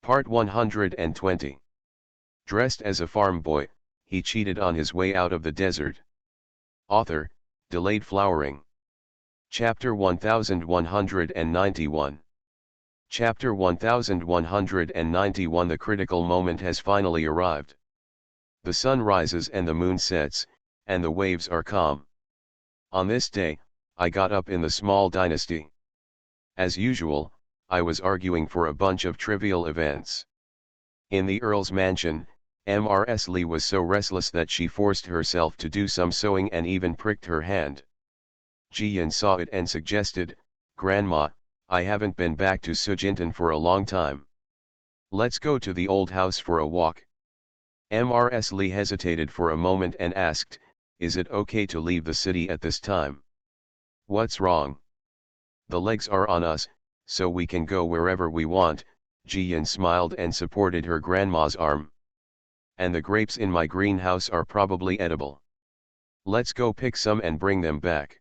Part 120. Dressed as a farm boy, he cheated on his way out of the desert. Author, Delayed Flowering. Chapter 1191. Chapter 1191. The critical moment has finally arrived. The sun rises and the moon sets, and the waves are calm. On this day, I got up in the small dynasty. As usual, I was arguing for a bunch of trivial events. In the Earl's mansion, Mrs. Lee was so restless that she forced herself to do some sewing and even pricked her hand. Ji-Yun saw it and suggested, "Grandma, I haven't been back to Sujintan for a long time. Let's go to the old house for a walk." Mrs. Lee hesitated for a moment and asked, "Is it okay to leave the city at this time?" "What's wrong?" "The legs are on us, so we can go wherever we want." Ji-Yun smiled and supported her grandma's arm. "And the grapes in my greenhouse are probably edible. Let's go pick some and bring them back."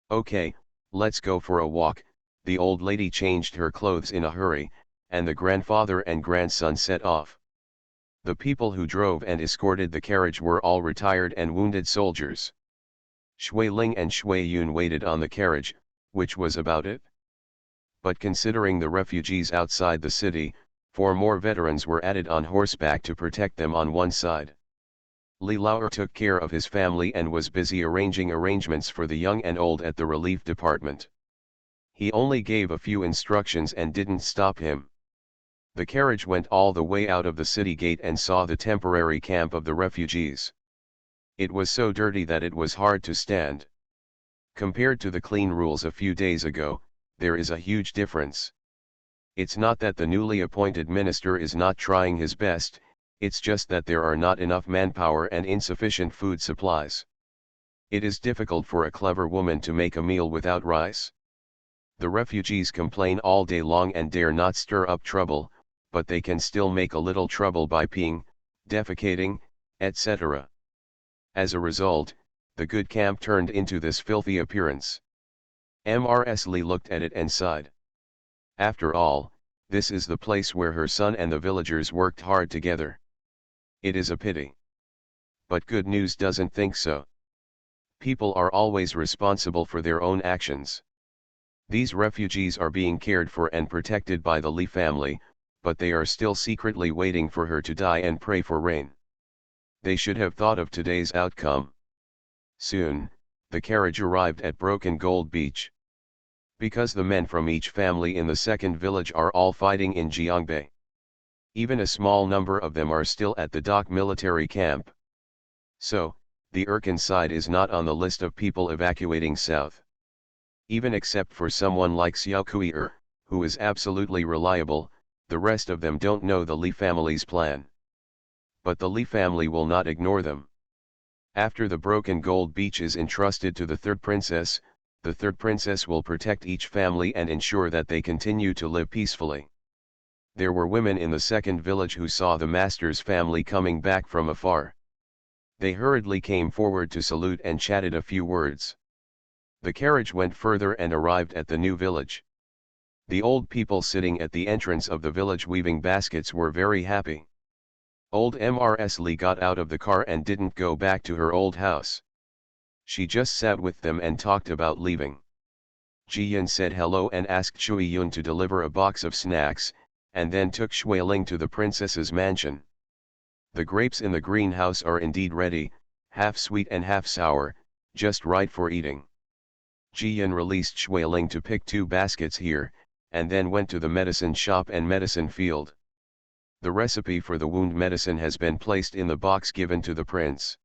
"Okay, let's go for a walk." The old lady changed her clothes in a hurry, and the grandfather and grandson set off. The people who drove and escorted the carriage were all retired and wounded soldiers. Shui Ling and Shui Yun waited on the carriage, which was about it. But considering the refugees outside the city, 4 more veterans were added on horseback to protect them on one side. Li Lao took care of his family and was busy arranging arrangements for the young and old at the relief department. He only gave a few instructions and didn't stop him. The carriage went all the way out of the city gate and saw the temporary camp of the refugees. It was so dirty that it was hard to stand. Compared to the clean rules a few days ago, there is a huge difference. It's not that the newly appointed minister is not trying his best, it's just that there are not enough manpower and insufficient food supplies. It is difficult for a clever woman to make a meal without rice. The refugees complain all day long and dare not stir up trouble, but they can still make a little trouble by peeing, defecating, etc. As a result, the good camp turned into this filthy appearance. Mrs. Lee looked at it and sighed. After all, this is the place where her son and the villagers worked hard together. It is a pity. But good news doesn't think so. People are always responsible for their own actions. These refugees are being cared for and protected by the Lee family, but they are still secretly waiting for her to die and pray for rain. They should have thought of today's outcome. Soon, the carriage arrived at Broken Gold Beach. Because the men from each family in the second village are all fighting in Jiangbei. Even a small number of them are still at the dock military camp. So, the Erkin side is not on the list of people evacuating south. Even except for someone like Xiao Kui, who is absolutely reliable, the rest of them don't know the Li family's plan. But the Li family will not ignore them. After the Broken Gold Beach is entrusted to the third princess, the third princess will protect each family and ensure that they continue to live peacefully. There were women in the second village who saw the master's family coming back from afar. They hurriedly came forward to salute and chatted a few words. The carriage went further and arrived at the new village. The old people sitting at the entrance of the village weaving baskets were very happy. Old Mrs. Lee got out of the car and didn't go back to her old house. She just sat with them and talked about leaving. Ji-Yun said hello and asked Shui Yun to deliver a box of snacks, and then took Shui Ling to the princess's mansion. The grapes in the greenhouse are indeed ready, half sweet and half sour, just right for eating. Ji-Yun released Shui Ling to pick 2 baskets here, and then went to the medicine shop and medicine field. The recipe for the wound medicine has been placed in the box given to the prince.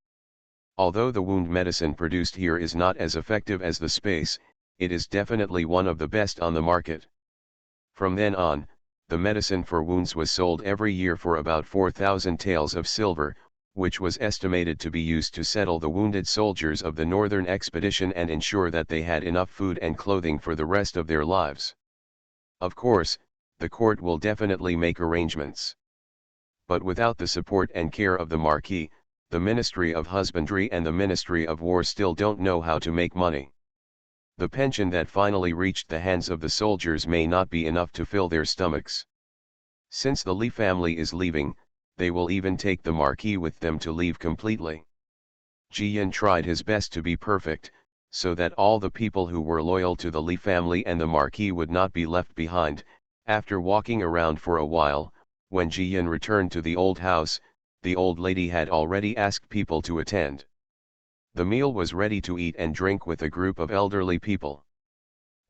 Although the wound medicine produced here is not as effective as the space, it is definitely one of the best on the market. From then on, the medicine for wounds was sold every year for about 4,000 taels of silver, which was estimated to be used to settle the wounded soldiers of the northern expedition and ensure that they had enough food and clothing for the rest of their lives. Of course, the court will definitely make arrangements. But without the support and care of the Marquis, the Ministry of Husbandry and the Ministry of War still don't know how to make money. The pension that finally reached the hands of the soldiers may not be enough to fill their stomachs. Since the Li family is leaving, they will even take the marquis with them to leave completely. Jiyan tried his best to be perfect, so that all the people who were loyal to the Li family and the marquis would not be left behind. After walking around for a while, when Jiyan returned to the old house, the old lady had already asked people to attend. The meal was ready to eat and drink with a group of elderly people.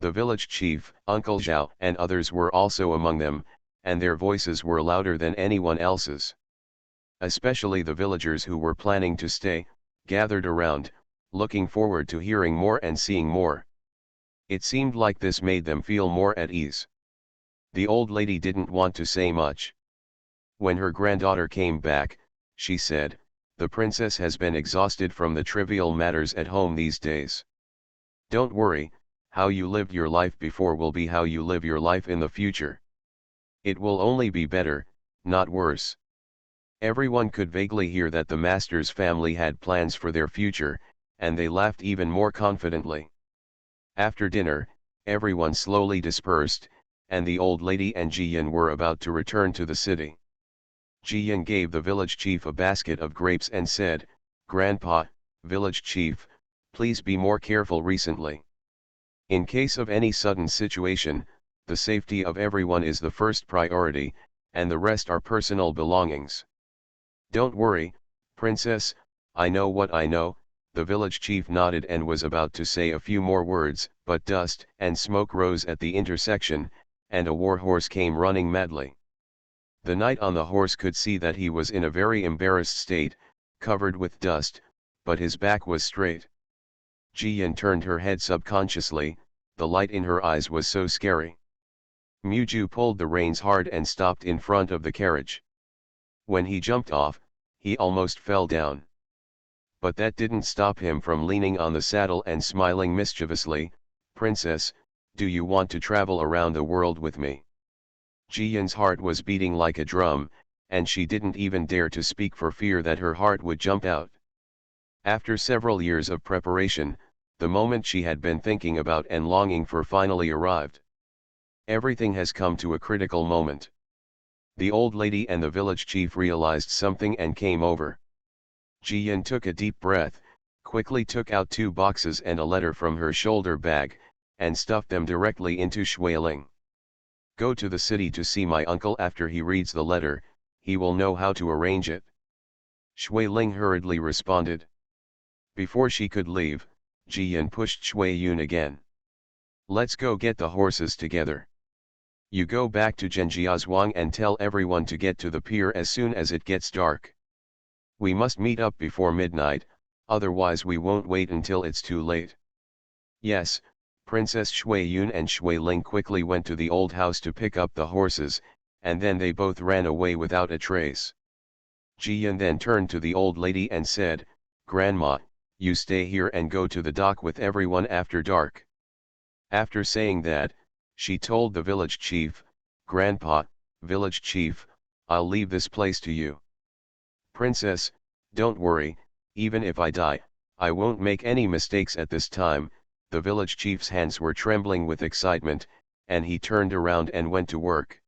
The village chief, Uncle Zhao, and others were also among them, and their voices were louder than anyone else's. Especially the villagers who were planning to stay, gathered around, looking forward to hearing more and seeing more. It seemed like this made them feel more at ease. The old lady didn't want to say much. When her granddaughter came back, she said, "The princess has been exhausted from the trivial matters at home these days. Don't worry, how you lived your life before will be how you live your life in the future. It will only be better, not worse." Everyone could vaguely hear that the master's family had plans for their future, and they laughed even more confidently. After dinner, everyone slowly dispersed, and the old lady and Jiyan were about to return to the city. Jiyan gave the village chief a basket of grapes and said, "Grandpa, village chief, please be more careful recently. In case of any sudden situation, the safety of everyone is the first priority, and the rest are personal belongings." "Don't worry, princess, I know what I know." The village chief nodded and was about to say a few more words, but dust and smoke rose at the intersection, and a war horse came running madly. The knight on the horse could see that he was in a very embarrassed state, covered with dust, but his back was straight. Jiyan turned her head subconsciously, the light in her eyes was so scary. Muju pulled the reins hard and stopped in front of the carriage. When he jumped off, he almost fell down. But that didn't stop him from leaning on the saddle and smiling mischievously. "Princess, do you want to travel around the world with me?" Jiyan's heart was beating like a drum, and she didn't even dare to speak for fear that her heart would jump out. After several years of preparation, the moment she had been thinking about and longing for finally arrived. Everything has come to a critical moment. The old lady and the village chief realized something and came over. Jiyan took a deep breath, quickly took out 2 boxes and a letter from her shoulder bag, and stuffed them directly into Shuiling. "Go to the city to see my uncle. After he reads the letter, he will know how to arrange it." Shuiling hurriedly responded. Before she could leave, Jiyan pushed Shuiyun again. "Let's go get the horses together. You go back to Zhenjiazhuang and tell everyone to get to the pier as soon as it gets dark. We must meet up before midnight, otherwise we won't wait until it's too late." "Yes." Princess Shuiyun and Shuiling quickly went to the old house to pick up the horses, and then they both ran away without a trace. Jiyan then turned to the old lady and said, "Grandma, you stay here and go to the dock with everyone after dark." After saying that, she told the village chief, "Grandpa, village chief, I'll leave this place to you. Princess, don't worry, even if I die, I won't make any mistakes at this time." The village chief's hands were trembling with excitement, and he turned around and went to work.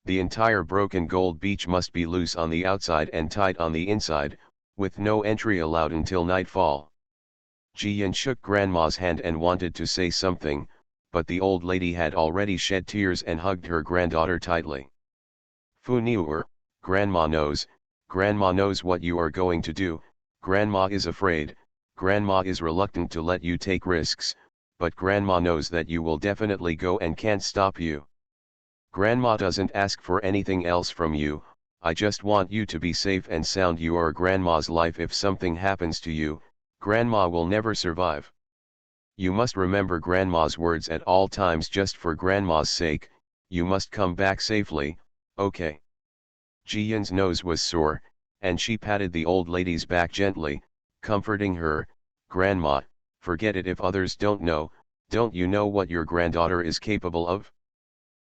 The entire broken gold beach must be loose on the outside and tight on the inside, with no entry allowed until nightfall. Jiyan shook Grandma's hand and wanted to say something, but the old lady had already shed tears and hugged her granddaughter tightly. "Fu Niuer, Grandma knows what you are going to do. Grandma is afraid, Grandma is reluctant to let you take risks, but Grandma knows that you will definitely go and can't stop you. Grandma doesn't ask for anything else from you, I just want you to be safe and sound. You are Grandma's life. If something happens to you, Grandma will never survive. You must remember Grandma's words at all times. Just for Grandma's sake, you must come back safely, okay?" Jiyan's nose was sore, and she patted the old lady's back gently, comforting her. "Grandma, forget it. If others don't know, don't you know what your granddaughter is capable of?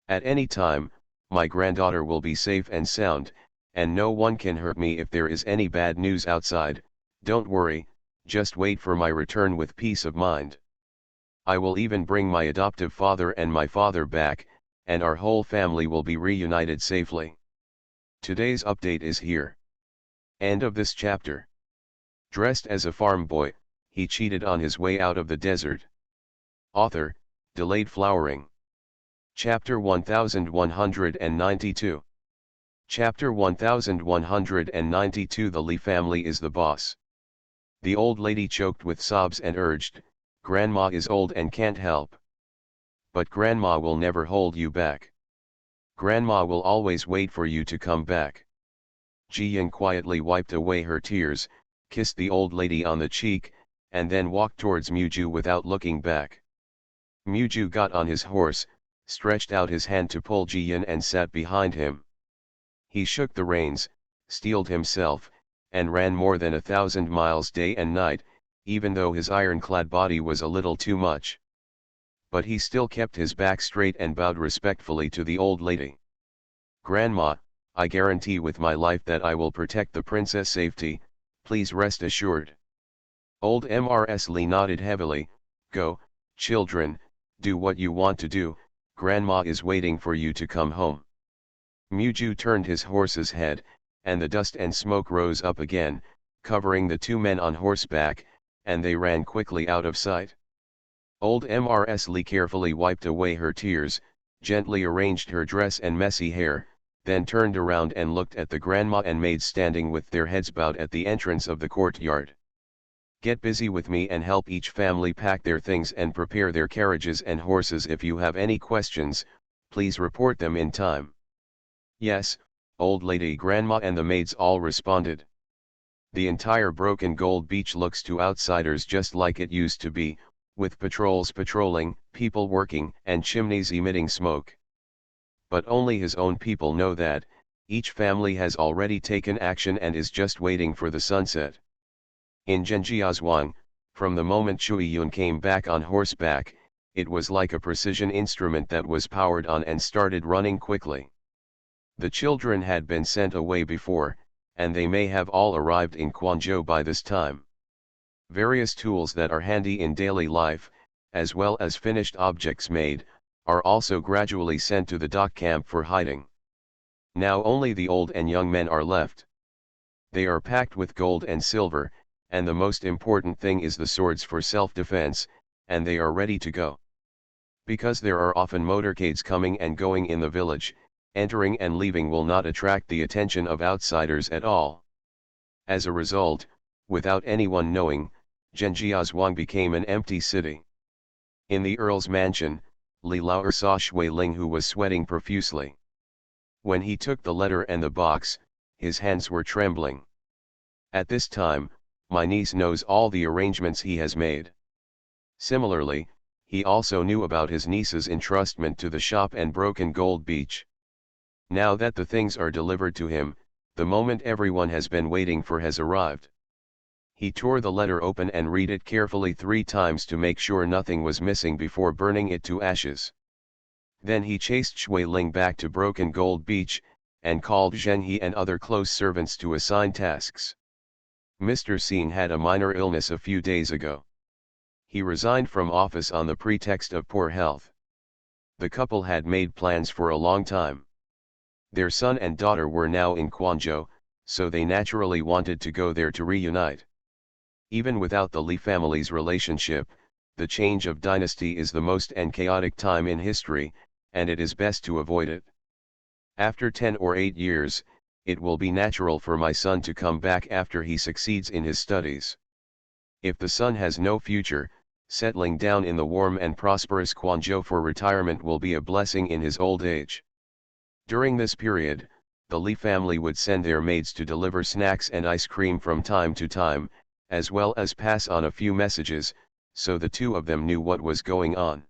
At any time, my granddaughter will be safe and sound, and no one can hurt me if there is any bad news outside. Don't worry, just wait for my return with peace of mind. I will even bring my adoptive father and my father back, and our whole family will be reunited safely. Today's update is here. End of this chapter. Dressed as a farm boy, he cheated on his way out of the desert. Author, Delayed Flowering. Chapter 1192. Chapter 1192. The Lee family is the boss. The old lady choked with sobs and urged, "Grandma is old and can't help. But Grandma will never hold you back. Grandma will always wait for you to come back." Ji-young quietly wiped away her tears, kissed the old lady on the cheek, and then walked towards Muju without looking back. Muju got on his horse, stretched out his hand to pull Ji-young and sat behind him. He shook the reins, steeled himself, and ran more than 1,000 miles day and night, even though his ironclad body was a little too much. But he still kept his back straight and bowed respectfully to the old lady. "Grandma, I guarantee with my life that I will protect the princess' safety, please rest assured." Old Mrs. Lee nodded heavily. "Go, children, do what you want to do, Grandma is waiting for you to come home." Muju turned his horse's head, and the dust and smoke rose up again, covering the two men on horseback, and they ran quickly out of sight. Old Mrs. Lee carefully wiped away her tears, gently arranged her dress and messy hair, then turned around and looked at the grandma and maids standing with their heads bowed at the entrance of the courtyard. "Get busy with me and help each family pack their things and prepare their carriages and horses. If you have any questions, please report them in time." "Yes, old lady." Grandma and the maids all responded. The entire Broken Gold Beach looks to outsiders just like it used to be, with patrols patrolling, people working, and chimneys emitting smoke. But only his own people know that, each family has already taken action and is just waiting for the sunset. In Zhenjiazhuang, from the moment Cui Yun came back on horseback, it was like a precision instrument that was powered on and started running quickly. The children had been sent away before, and they may have all arrived in Quanzhou by this time. Various tools that are handy in daily life, as well as finished objects made, are also gradually sent to the dock camp for hiding. Now only the old and young men are left. They are packed with gold and silver, and the most important thing is the swords for self-defense, and they are ready to go. Because there are often motorcades coming and going in the village, entering and leaving will not attract the attention of outsiders at all. As a result, without anyone knowing, Zhenjiazhuang became an empty city. In the Earl's mansion, Li Laoer saw Shui Ling, who was sweating profusely. When he took the letter and the box, his hands were trembling. "At this time, my niece knows all the arrangements he has made." Similarly, he also knew about his niece's entrustment to the shop and Broken Gold Beach. Now that the things are delivered to him, the moment everyone has been waiting for has arrived. He tore the letter open and read it carefully 3 times to make sure nothing was missing before burning it to ashes. Then he chased Shui Ling back to Broken Gold Beach, and called Zheng He and other close servants to assign tasks. Mr. Singh had a minor illness a few days ago. He resigned from office on the pretext of poor health. The couple had made plans for a long time. Their son and daughter were now in Quanzhou, so they naturally wanted to go there to reunite. Even without the Li family's relationship, the change of dynasty is the most and chaotic time in history, and it is best to avoid it. After 10 or 8 years, it will be natural for my son to come back after he succeeds in his studies. If the son has no future, settling down in the warm and prosperous Quanzhou for retirement will be a blessing in his old age. During this period, the Li family would send their maids to deliver snacks and ice cream from time to time, as well as pass on a few messages, so the two of them knew what was going on.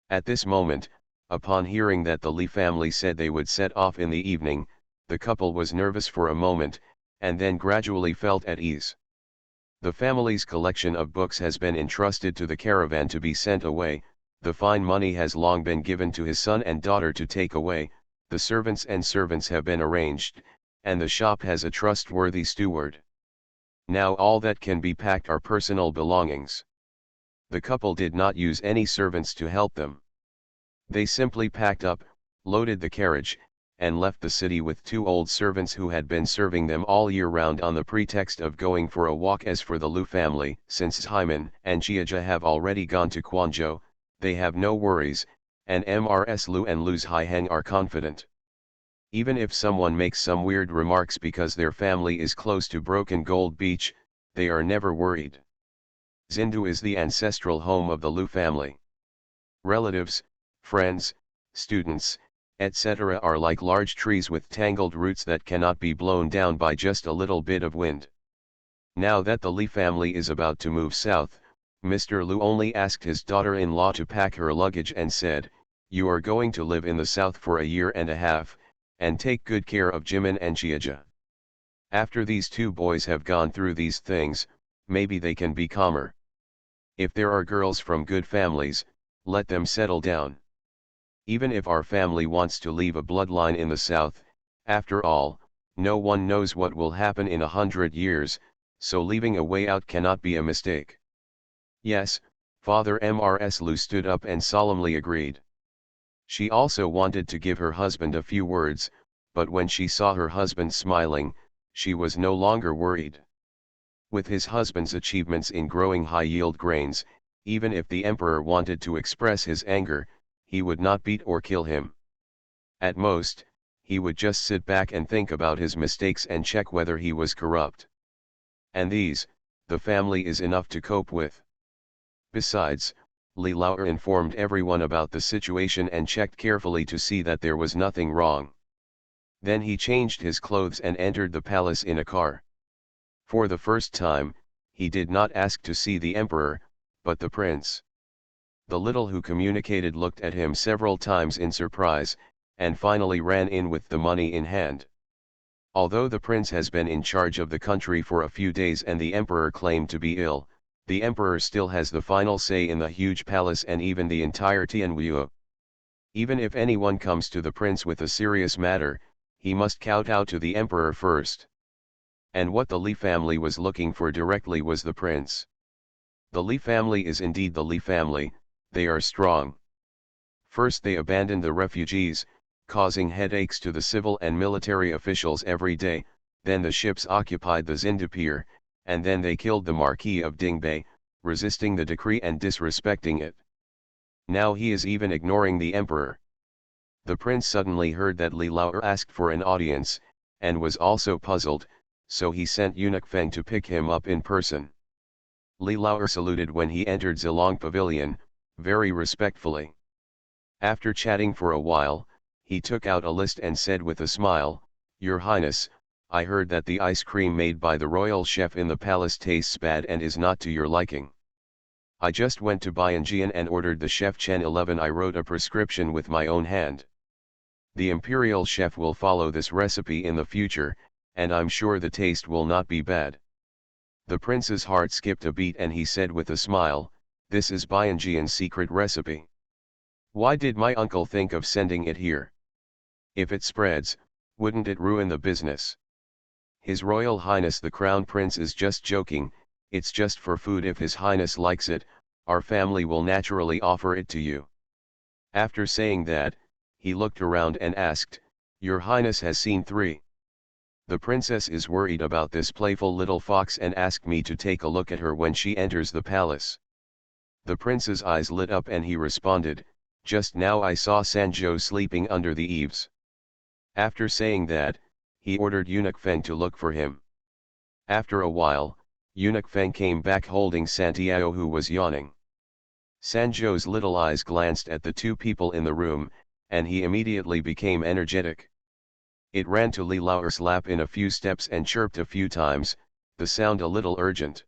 At this moment, upon hearing that the Li family said they would set off in the evening, the couple was nervous for a moment, and then gradually felt at ease. The family's collection of books has been entrusted to the caravan to be sent away, the fine money has long been given to his son and daughter to take away, the servants have been arranged, and the shop has a trustworthy steward. Now all that can be packed are personal belongings. The couple did not use any servants to help them. They simply packed up, loaded the carriage, and left the city with two old servants who had been serving them all year round on the pretext of going for a walk. As for the Lu family, since Hyman and Jiaja have already gone to Quanzhou, they have no worries, and Mrs. Lu and Lu's Haiheng are confident. Even if someone makes some weird remarks because their family is close to Broken Gold Beach, they are never worried. Xindu is the ancestral home of the Lu family. Relatives, friends, students, etc. are like large trees with tangled roots that cannot be blown down by just a little bit of wind. Now that the Li family is about to move south, Mr. Lu only asked his daughter-in-law to pack her luggage and said, "You are going to live in the south for a year and a half, and take good care of Jimin and Jiaja. After these two boys have gone through these things, maybe they can be calmer. If there are girls from good families, let them settle down. Even if our family wants to leave a bloodline in the south, after all, no one knows what will happen in 100 years, so leaving a way out cannot be a mistake." Yes, Father Mrs. Lu stood up and solemnly agreed. She also wanted to give her husband a few words, but when she saw her husband smiling, she was no longer worried. With his husband's achievements in growing high-yield grains, even if the emperor wanted to express his anger, he would not beat or kill him. At most, he would just sit back and think about his mistakes and check whether he was corrupt. And these, the family is enough to cope with. Besides, Li Laoer informed everyone about the situation and checked carefully to see that there was nothing wrong. Then he changed his clothes and entered the palace in a car. For the first time, he did not ask to see the emperor, but the prince. The little who communicated looked at him several times in surprise, and finally ran in with the money in hand. Although the prince has been in charge of the country for a few days and the emperor claimed to be ill, the emperor still has the final say in the huge palace and even the entire Tianwu. Even if anyone comes to the prince with a serious matter, he must kowtow to the emperor first. And what the Li family was looking for directly was the prince. The Li family is indeed the Li family, they are strong. First they abandoned the refugees, causing headaches to the civil and military officials every day, then the ships occupied the Xindu pier, and then they killed the Marquis of Dingbei, resisting the decree and disrespecting it. Now he is even ignoring the emperor. The prince suddenly heard that Li Laoer asked for an audience, and was also puzzled, so he sent eunuch Feng to pick him up in person. Li Laoer saluted when he entered Zilong Pavilion, very respectfully. After chatting for a while, he took out a list and said with a smile, "Your Highness, I heard that the ice cream made by the royal chef in the palace tastes bad and is not to your liking. I just went to Bianjian and ordered the chef Chen 11. I wrote a prescription with my own hand. The imperial chef will follow this recipe in the future, and I'm sure the taste will not be bad." The prince's heart skipped a beat and he said with a smile, "This is Bianjian's secret recipe. Why did my uncle think of sending it here? If it spreads, wouldn't it ruin the business? His Royal Highness the Crown Prince is just joking, it's just for food. If His Highness likes it, our family will naturally offer it to you." After saying that, he looked around and asked, "Your Highness has seen 3. The princess is worried about this playful little fox and asked me to take a look at her when she enters the palace." The prince's eyes lit up and he responded, "Just now I saw Sanjo sleeping under the eaves." After saying that, he ordered eunuch Feng to look for him. After a while, eunuch Feng came back holding Santiago, who was yawning. Sanjo's little eyes glanced at the two people in the room, and he immediately became energetic. It ran to Li Laoer's lap in a few steps and chirped a few times, the sound a little urgent.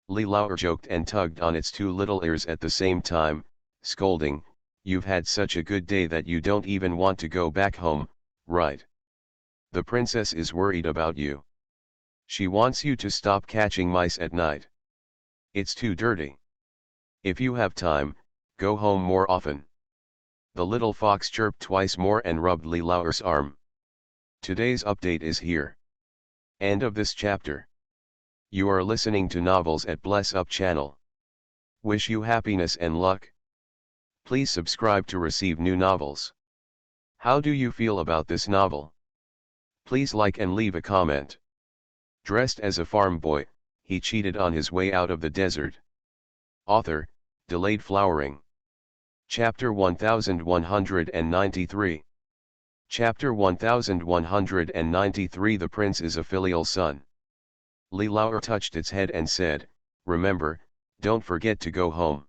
Li Laoer joked and tugged on its two little ears at the same time, scolding, "You've had such a good day that you don't even want to go back home, right? The princess is worried about you. She wants you to stop catching mice at night. It's too dirty. If you have time, go home more often." The little fox chirped twice more and rubbed Li Laoer's arm. Today's update is here. End of this chapter. You are listening to novels at Bless Up channel. Wish you happiness and luck. Please subscribe to receive new novels. How do you feel about this novel? Please like and leave a comment. Dressed as a farm boy, he cheated on his way out of the desert. Author, Delayed Flowering. Chapter 1193. Chapter 1193. The prince is a filial son. Li Lao touched its head and said, "Remember, don't forget to go home."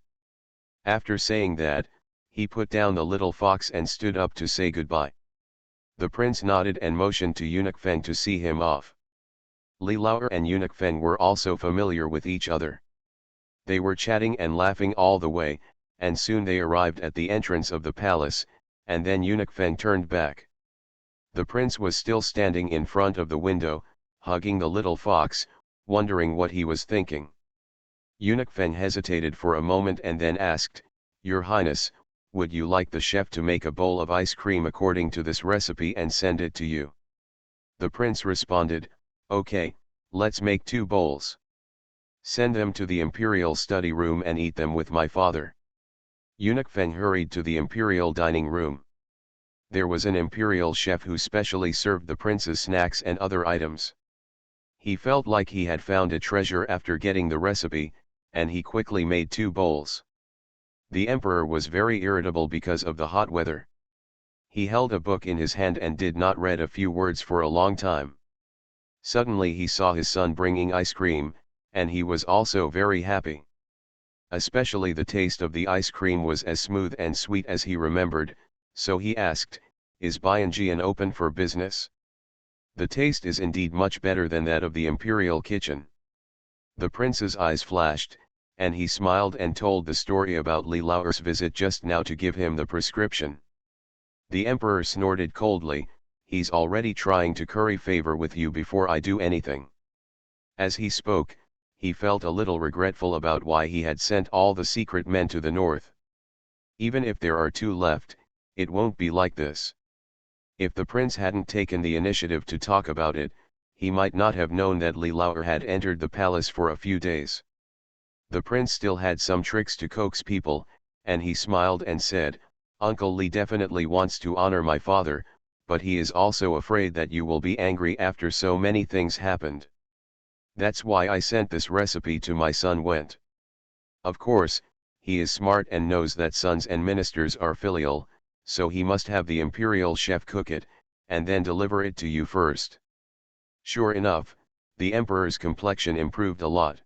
After saying that, he put down the little fox and stood up to say goodbye. The prince nodded and motioned to Eunuch Feng to see him off. Li Lao and Eunuch Feng were also familiar with each other. They were chatting and laughing all the way, and soon they arrived at the entrance of the palace, and then Eunuch Feng turned back. The prince was still standing in front of the window, hugging the little fox, wondering what he was thinking. Eunuch Feng hesitated for a moment and then asked, "Your Highness, would you like the chef to make a bowl of ice cream according to this recipe and send it to you?" The prince responded, "Okay, let's make 2 bowls. Send them to the imperial study room and eat them with my father." Eunuch Feng hurried to the imperial dining room. There was an imperial chef who specially served the prince's snacks and other items. He felt like he had found a treasure after getting the recipe, and he quickly made 2 bowls. The emperor was very irritable because of the hot weather. He held a book in his hand and did not read a few words for a long time. Suddenly he saw his son bringing ice cream, and he was also very happy. Especially the taste of the ice cream was as smooth and sweet as he remembered, so he asked, "Is Bianjian open for business?" "The taste is indeed much better than that of the imperial kitchen." The prince's eyes flashed, and he smiled and told the story about Li Lao's visit just now to give him the prescription. The emperor snorted coldly, "He's already trying to curry favor with you before I do anything." As he spoke, he felt a little regretful about why he had sent all the secret men to the north. Even if there are 2 left, it won't be like this. If the prince hadn't taken the initiative to talk about it, he might not have known that Li Lao had entered the palace for a few days. The prince still had some tricks to coax people, and he smiled and said, "Uncle Li definitely wants to honor my father, but he is also afraid that you will be angry after so many things happened. That's why I sent this recipe to my son Went. Of course, he is smart and knows that sons and ministers are filial, so he must have the imperial chef cook it, and then deliver it to you first." Sure enough, the emperor's complexion improved a lot.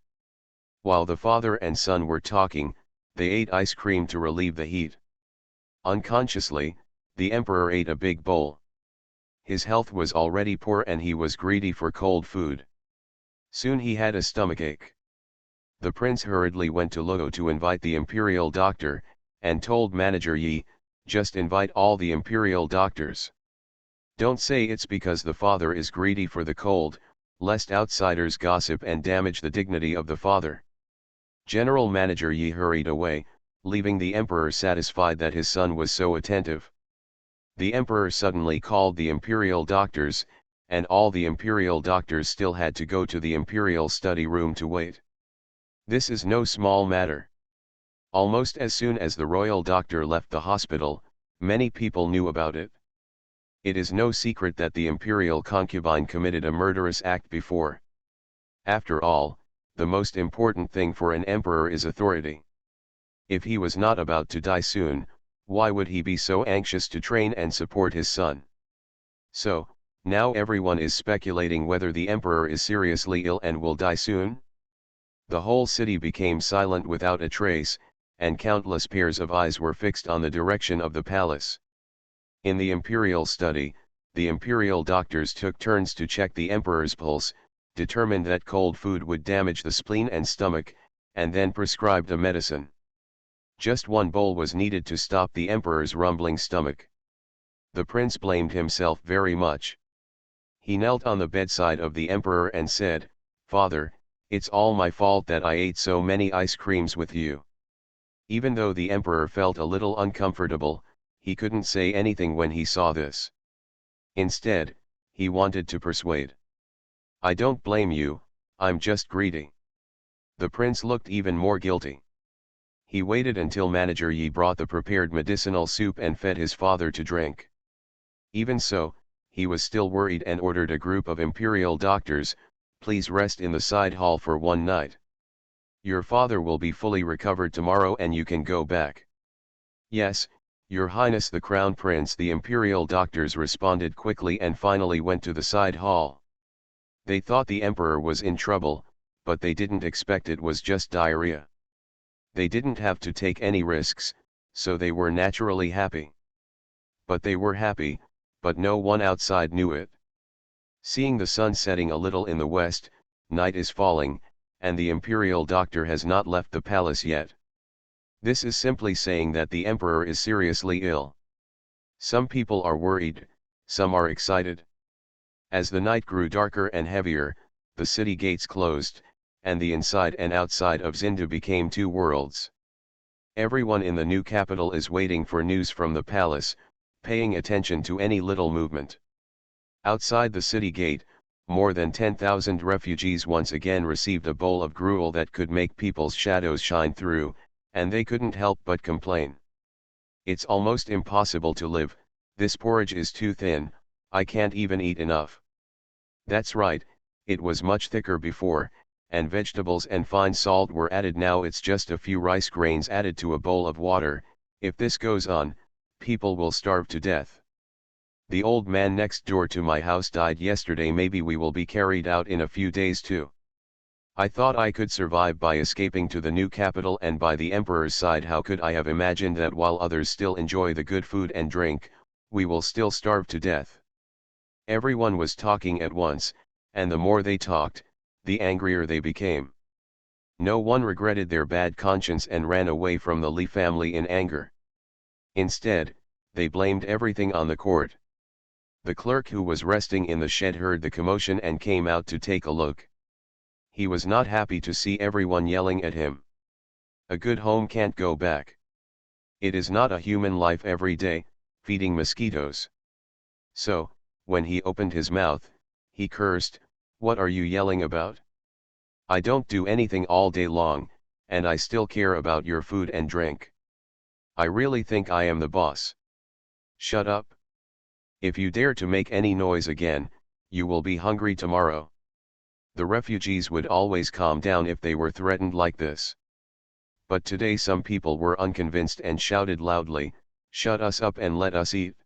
While the father and son were talking, they ate ice cream to relieve the heat. Unconsciously, the emperor ate a big bowl. His health was already poor and he was greedy for cold food. Soon he had a stomachache. The prince hurriedly went to Luo to invite the imperial doctor, and told manager Yi, "Just invite all the imperial doctors. Don't say it's because the father is greedy for the cold, lest outsiders gossip and damage the dignity of the father." General Manager Yi hurried away, leaving the emperor satisfied that his son was so attentive. The emperor suddenly called the imperial doctors, and all the imperial doctors still had to go to the imperial study room to wait. This is no small matter. Almost as soon as the royal doctor left the hospital, many people knew about it. It is no secret that the imperial concubine committed a murderous act before. After all, the most important thing for an emperor is authority. If he was not about to die soon, why would he be so anxious to train and support his son? So, now everyone is speculating whether the emperor is seriously ill and will die soon. The whole city became silent without a trace, and countless pairs of eyes were fixed on the direction of the palace. In the imperial study, the imperial doctors took turns to check the emperor's pulse, determined that cold food would damage the spleen and stomach, and then prescribed a medicine. Just 1 bowl was needed to stop the emperor's rumbling stomach. The prince blamed himself very much. He knelt on the bedside of the emperor and said, "Father, it's all my fault that I ate so many ice creams with you." Even though the emperor felt a little uncomfortable, he couldn't say anything when he saw this. Instead, he wanted to persuade. "I don't blame you, I'm just greedy." The prince looked even more guilty. He waited until Manager Yi brought the prepared medicinal soup and fed his father to drink. Even so, he was still worried and ordered a group of imperial doctors, "Please rest in the side hall for one night. Your father will be fully recovered tomorrow and you can go back." "Yes, Your Highness the Crown Prince." The imperial doctors responded quickly and finally went to the side hall. They thought the emperor was in trouble, but they didn't expect it was just diarrhea. They didn't have to take any risks, so they were naturally happy. But they were happy, but no one outside knew it. Seeing the sun setting a little in the west, night is falling, and the imperial doctor has not left the palace yet. This is simply saying that the emperor is seriously ill. Some people are worried, some are excited. As the night grew darker and heavier, the city gates closed, and the inside and outside of Zinda became two worlds. Everyone in the new capital is waiting for news from the palace, paying attention to any little movement. Outside the city gate, more than 10,000 refugees once again received a bowl of gruel that could make people's shadows shine through, and they couldn't help but complain. "It's almost impossible to live, this porridge is too thin, I can't even eat enough." That's right, it was much thicker before, and vegetables and fine salt were added. Now it's just a few rice grains added to a bowl of water. If this goes on, people will starve to death. "The old man next door to my house died yesterday. Maybe we will be carried out in a few days too. I thought I could survive by escaping to the new capital and by the emperor's side. How could I have imagined that while others still enjoy the good food and drink, we will still starve to death?" Everyone was talking at once, and the more they talked, the angrier they became. No one regretted their bad conscience and ran away from the Li family in anger. Instead, they blamed everything on the court. The clerk who was resting in the shed heard the commotion and came out to take a look. He was not happy to see everyone yelling at him. A good home can't go back. It is not a human life every day, feeding mosquitoes. So, when he opened his mouth, he cursed, "What are you yelling about? I don't do anything all day long, and I still care about your food and drink. I really think I am the boss. Shut up. If you dare to make any noise again, you will be hungry tomorrow." The refugees would always calm down if they were threatened like this. But today some people were unconvinced and shouted loudly, "Shut us up and let us eat.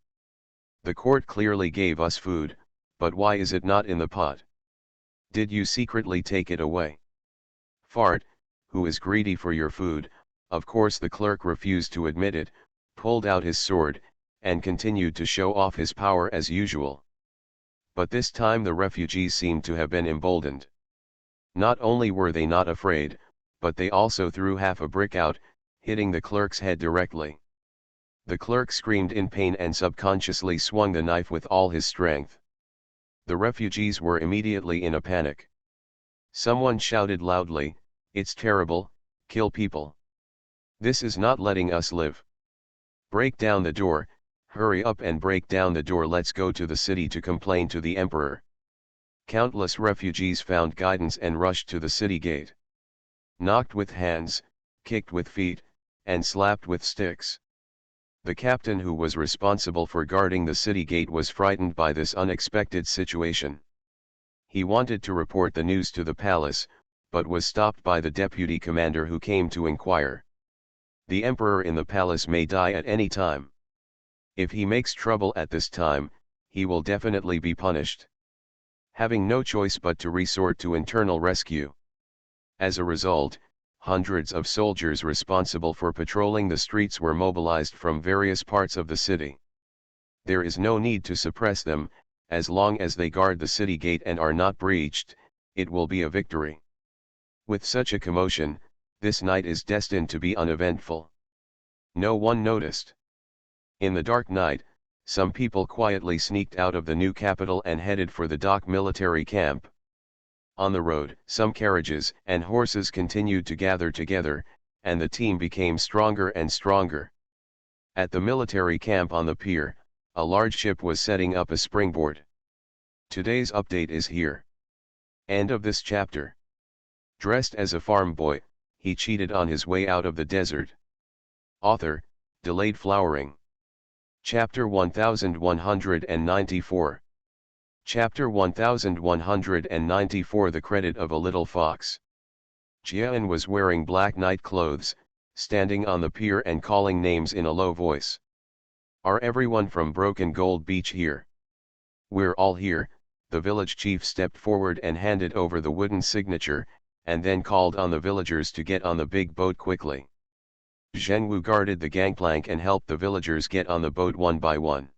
The court clearly gave us food, but why is it not in the pot? Did you secretly take it away? Fart, who is greedy for your food?" Of course the clerk refused to admit it, pulled out his sword, and continued to show off his power as usual. But this time the refugees seemed to have been emboldened. Not only were they not afraid, but they also threw half a brick out, hitting the clerk's head directly. The clerk screamed in pain and subconsciously swung the knife with all his strength. The refugees were immediately in a panic. Someone shouted loudly, "It's terrible, kill people. This is not letting us live. Break down the door, hurry up and break down the door. Let's go to the city to complain to the emperor." Countless refugees found guidance and rushed to the city gate. Knocked with hands, kicked with feet, and slapped with sticks. The captain who was responsible for guarding the city gate was frightened by this unexpected situation. He wanted to report the news to the palace, but was stopped by the deputy commander who came to inquire. The emperor in the palace may die at any time. If he makes trouble at this time, he will definitely be punished. Having no choice but to resort to internal rescue. As a result, hundreds of soldiers responsible for patrolling the streets were mobilized from various parts of the city. There is no need to suppress them, as long as they guard the city gate and are not breached, it will be a victory. With such a commotion, this night is destined to be uneventful. No one noticed. In the dark night, some people quietly sneaked out of the new capital and headed for the dock military camp. On the road, some carriages and horses continued to gather together, and the team became stronger and stronger. At the military camp on the pier, a large ship was setting up a springboard. Today's update is here. End of this chapter. Dressed as a farm boy, he cheated on his way out of the desert. Author, Delayed Flowering. Chapter 1194. Chapter 1194. The Credit of a Little Fox. Jian was wearing black night clothes, standing on the pier and calling names in a low voice. Are everyone from Broken Gold Beach here? We're all here. The village chief stepped forward and handed over the wooden signature, and then called on the villagers to get on the big boat quickly. Zhengwu guarded the gangplank and helped the villagers get on the boat one by one.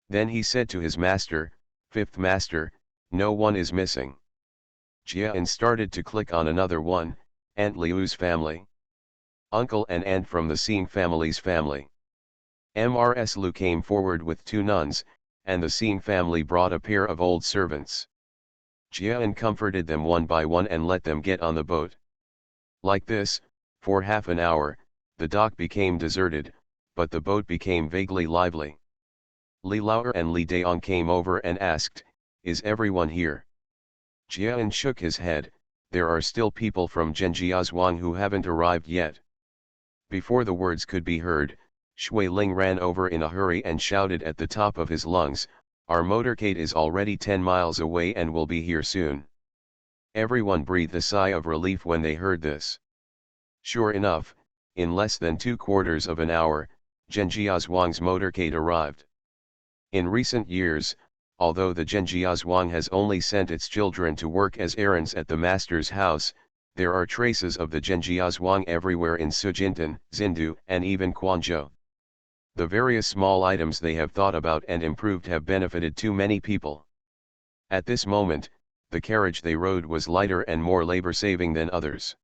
Then he said to his master, "Fifth master, no one is missing." Jian started to click on another one, Aunt Liu's family. Uncle and aunt from the Sing family's family. Mrs. Liu came forward with two nuns, and the Sing family brought a pair of old servants. Jian comforted them one by one and let them get on the boat. Like this, for half an hour, the dock became deserted, but the boat became vaguely lively. Li Laoer and Li Daong came over and asked, "Is everyone here?" Jian shook his head, "There are still people from Zhenjiazhuang who haven't arrived yet." Before the words could be heard, Shui Ling ran over in a hurry and shouted at the top of his lungs, "Our motorcade is already 10 miles away and will be here soon." Everyone breathed a sigh of relief when they heard this. Sure enough, in less than 2/4 of an hour, Zhenjiazhuang's motorcade arrived. In recent years, although the Zhenjiazhuang has only sent its children to work as errands at the master's house, there are traces of the Zhenjiazhuang everywhere in Sujintan, Xindu, and even Quanzhou. The various small items they have thought about and improved have benefited too many people. At this moment, the carriage they rode was lighter and more labor-saving than others.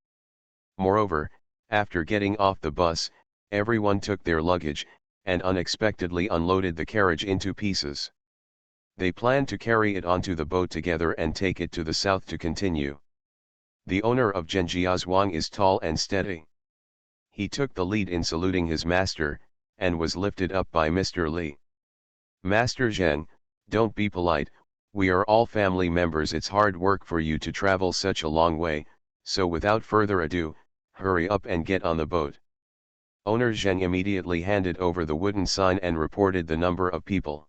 Moreover, after getting off the bus, everyone took their luggage, and unexpectedly unloaded the carriage into pieces. They planned to carry it onto the boat together and take it to the south to continue. The owner of Zhenjiazhuang is tall and steady. He took the lead in saluting his master, and was lifted up by Mr. Li. "Master Zheng, don't be polite, we are all family members. It's hard work for you to travel such a long way, so without further ado, hurry up and get on the boat." Owner Zheng immediately handed over the wooden sign and reported the number of people.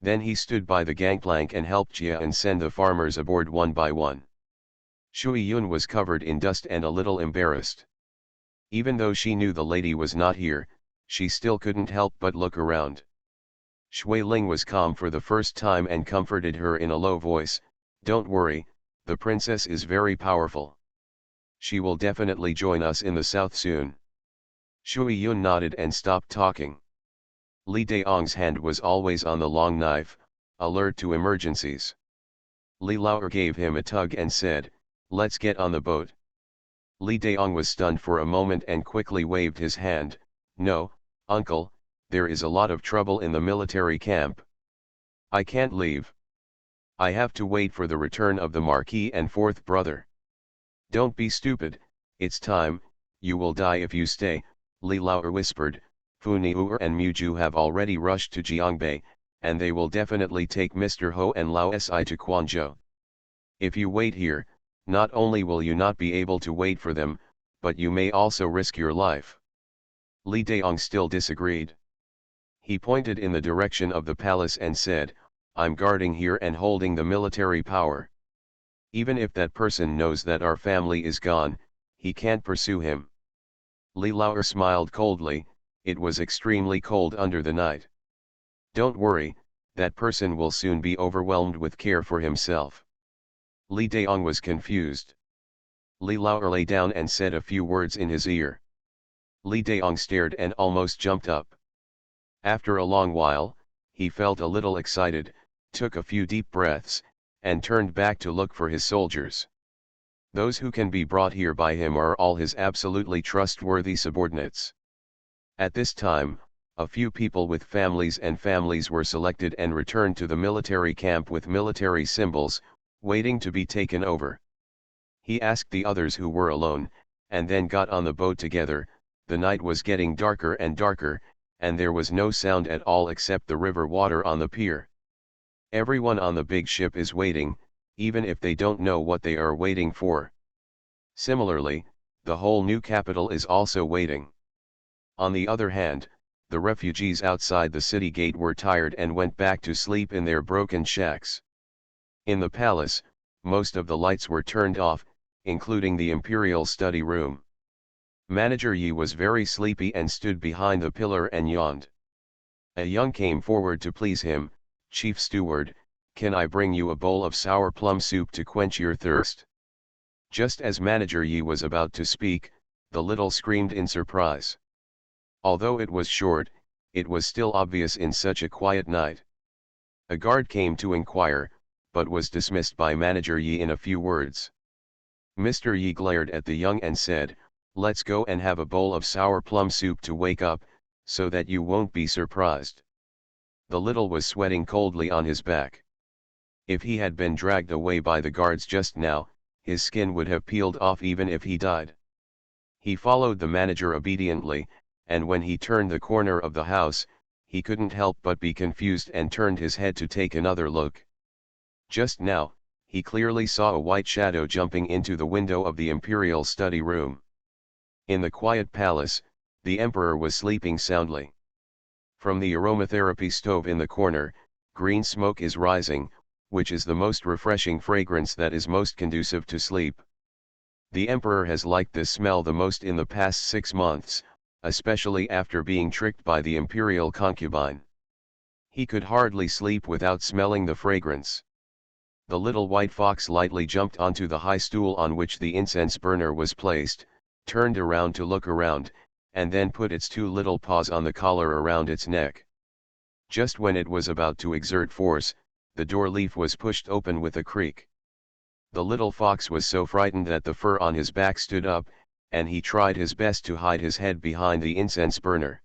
Then he stood by the gangplank and helped Jia and send the farmers aboard one by one. Shui Yun was covered in dust and a little embarrassed. Even though she knew the lady was not here, she still couldn't help but look around. Shui Ling was calm for the first time and comforted her in a low voice, "Don't worry, the princess is very powerful. She will definitely join us in the south soon." Shui Yun nodded and stopped talking. Li Daong's hand was always on the long knife, alert to emergencies. Li Laoer gave him a tug and said, "Let's get on the boat." Li Daong was stunned for a moment and quickly waved his hand, "No, uncle, there is a lot of trouble in the military camp. I can't leave. I have to wait for the return of the Marquis and fourth brother." "Don't be stupid, it's time, you will die if you stay," Li Laoer whispered. "Fu Niuer and Muju have already rushed to Jiangbei, and they will definitely take Mr. Ho and Lao Si to Quanzhou. If you wait here, not only will you not be able to wait for them, but you may also risk your life." Li Daong still disagreed. He pointed in the direction of the palace and said, "I'm guarding here and holding the military power. Even if that person knows that our family is gone, he can't pursue him." Li Laoer smiled coldly, it was extremely cold under the night. "Don't worry, that person will soon be overwhelmed with care for himself." Li Daong was confused. Li Laoer lay down and said a few words in his ear. Li Daong stared and almost jumped up. After a long while, he felt a little excited, took a few deep breaths, and turned back to look for his soldiers. Those who can be brought here by him are all his absolutely trustworthy subordinates. At this time, a few people with families were selected and returned to the military camp with military symbols, waiting to be taken over. He asked the others who were alone, and then got on the boat together. The night was getting darker and darker, and there was no sound at all except the river water on the pier. Everyone on the big ship is waiting, even if they don't know what they are waiting for. Similarly, the whole new capital is also waiting. On the other hand, the refugees outside the city gate were tired and went back to sleep in their broken shacks. In the palace, most of the lights were turned off, including the imperial study room. Manager Yi was very sleepy and stood behind the pillar and yawned. A young came forward to please him. "Chief Steward, can I bring you a bowl of sour plum soup to quench your thirst?" Just as Manager Yi was about to speak, the little screamed in surprise. Although it was short, it was still obvious in such a quiet night. A guard came to inquire, but was dismissed by Manager Yi in a few words. Mr. Yi glared at the young and said, "Let's go and have a bowl of sour plum soup to wake up, so that you won't be surprised." The little was sweating coldly on his back. If he had been dragged away by the guards just now, his skin would have peeled off even if he died. He followed the manager obediently, and when he turned the corner of the house, he couldn't help but be confused and turned his head to take another look. Just now, he clearly saw a white shadow jumping into the window of the imperial study room. In the quiet palace, the emperor was sleeping soundly. From the aromatherapy stove in the corner, green smoke is rising, which is the most refreshing fragrance that is most conducive to sleep. The emperor has liked this smell the most in the past 6 months, especially after being tricked by the imperial concubine. He could hardly sleep without smelling the fragrance. The little white fox lightly jumped onto the high stool on which the incense burner was placed, turned around to look around, and then put its 2 little paws on the collar around its neck. Just when it was about to exert force, the door leaf was pushed open with a creak. The little fox was so frightened that the fur on his back stood up, and he tried his best to hide his head behind the incense burner.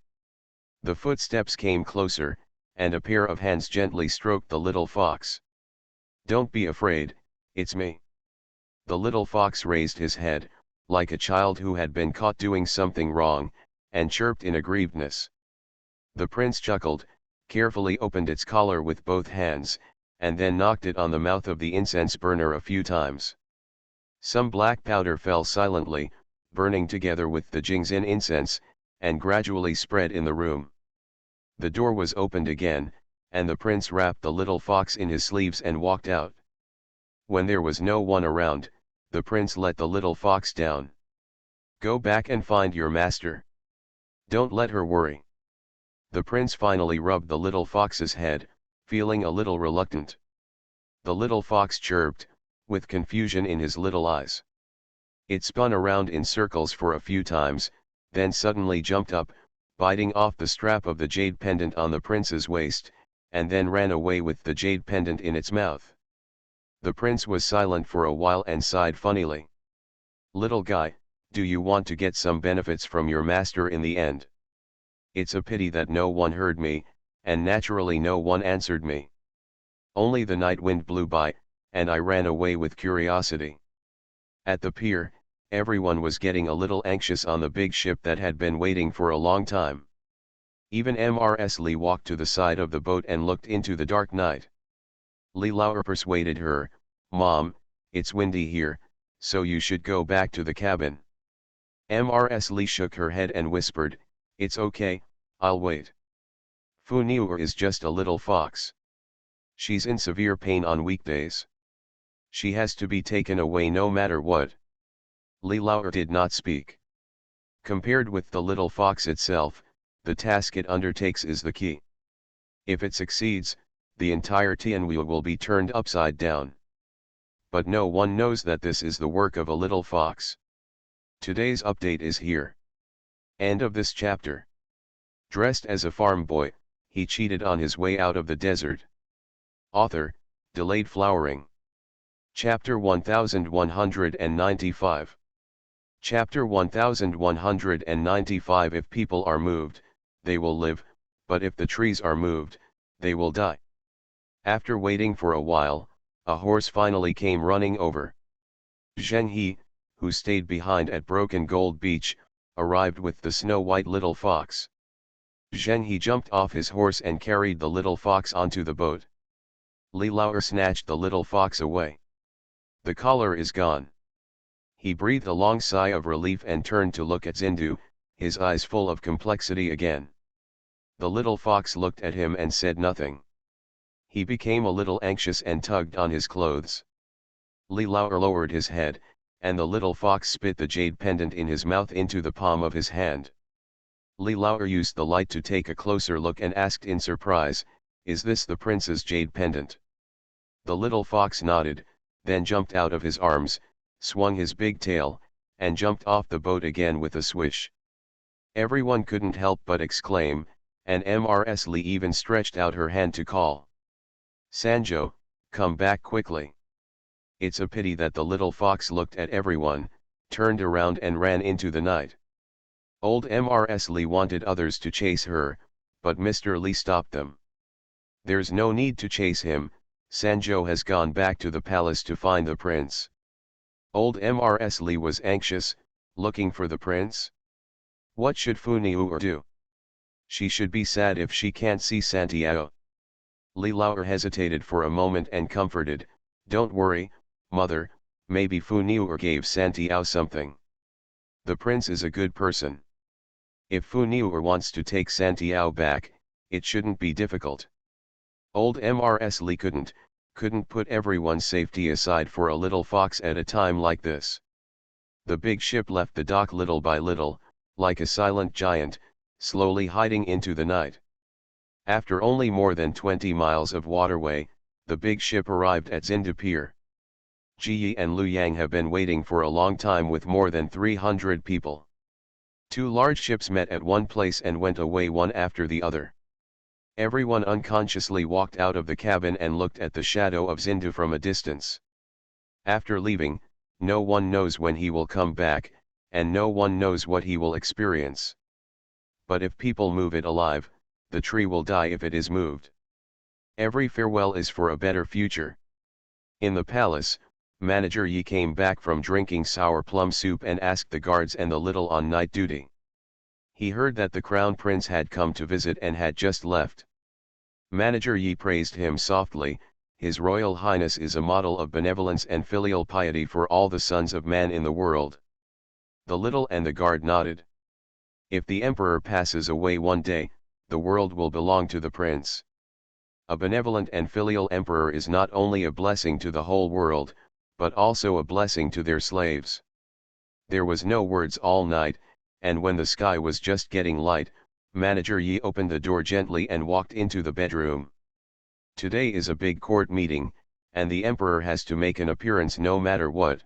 The footsteps came closer, and a pair of hands gently stroked the little fox. "Don't be afraid, it's me." The little fox raised his head, like a child who had been caught doing something wrong, and chirped in aggrievedness. The prince chuckled, carefully opened its collar with both hands, and then knocked it on the mouth of the incense burner a few times. Some black powder fell silently, burning together with the Jingzhen incense, and gradually spread in the room. The door was opened again, and the prince wrapped the little fox in his sleeves and walked out. When there was no one around, the prince let the little fox down. "Go back and find your master. Don't let her worry." The prince finally rubbed the little fox's head, feeling a little reluctant. The little fox chirped, with confusion in his little eyes. It spun around in circles for a few times, then suddenly jumped up, biting off the strap of the jade pendant on the prince's waist, and then ran away with the jade pendant in its mouth. The prince was silent for a while and sighed funnily. "Little guy, do you want to get some benefits from your master in the end?" It's a pity that no one heard me, and naturally no one answered me. Only the night wind blew by, and I ran away with curiosity. At the pier, everyone was getting a little anxious on the big ship that had been waiting for a long time. Even Mrs. Li walked to the side of the boat and looked into the dark night. Li Lauer persuaded her, "Mom, it's windy here, so you should go back to the cabin." Mrs. Li shook her head and whispered, "It's okay, I'll wait. Fu Niuer is just a little fox. She's in severe pain on weekdays. She has to be taken away no matter what." Li Lauer did not speak. Compared with the little fox itself, the task it undertakes is the key. If it succeeds, the entire Tianwu will be turned upside down. But no one knows that this is the work of a little fox. Today's update is here. End of this chapter. Dressed as a farm boy, he cheated on his way out of the desert. Author, Delayed Flowering. Chapter 1195. Chapter 1195. If people are moved, they will live, but if the trees are moved, they will die. After waiting for a while, a horse finally came running over. Zheng He, who stayed behind at Broken Gold Beach, arrived with the snow-white little fox. Zheng He jumped off his horse and carried the little fox onto the boat. Li Lauer snatched the little fox away. "The collar is gone." He breathed a long sigh of relief and turned to look at Zindu, his eyes full of complexity again. The little fox looked at him and said nothing. He became a little anxious and tugged on his clothes. Li Laoer lowered his head, and the little fox spit the jade pendant in his mouth into the palm of his hand. Li Laoer used the light to take a closer look and asked in surprise, "Is this the prince's jade pendant?" The little fox nodded, then jumped out of his arms, swung his big tail, and jumped off the boat again with a swish. Everyone couldn't help but exclaim, and Mrs. Li even stretched out her hand to call. "Sanjo, come back quickly." It's a pity that the little fox looked at everyone, turned around and ran into the night. Old Mrs. Li wanted others to chase her, but Mr. Li stopped them. "There's no need to chase him, Sanjo has gone back to the palace to find the prince." Old Mrs. Li was anxious, looking for the prince? What should Funiuer do? She should be sad if she can't see Santiago. Li Laoer hesitated for a moment and comforted, "Don't worry, mother, maybe Funiuer gave Santiago something. The prince is a good person. If Funiuer wants to take Santiago back, it shouldn't be difficult." Old Mrs. Li couldn't put everyone's safety aside for a little fox at a time like this. The big ship left the dock little by little, like a silent giant, slowly hiding into the night. After only more than 20 miles of waterway, the big ship arrived at Zindu Pier. Ji Yi and Lu Yang have been waiting for a long time with more than 300 people. Two large ships met at one place and went away one after the other. Everyone unconsciously walked out of the cabin and looked at the shadow of Zindu from a distance. After leaving, no one knows when he will come back, and no one knows what he will experience. But if people move it alive, the tree will die if it is moved. Every farewell is for a better future. In the palace, Manager Yi came back from drinking sour plum soup and asked the guards and the little on night duty. He heard that the crown prince had come to visit and had just left. Manager Yi praised him softly, "His Royal Highness is a model of benevolence and filial piety for all the sons of man in the world." The little and the guard nodded. If the emperor passes away one day, the world will belong to the prince. A benevolent and filial emperor is not only a blessing to the whole world, but also a blessing to their slaves. There was no words all night, and when the sky was just getting light, Manager Yi opened the door gently and walked into the bedroom. Today is a big court meeting, and the emperor has to make an appearance no matter what.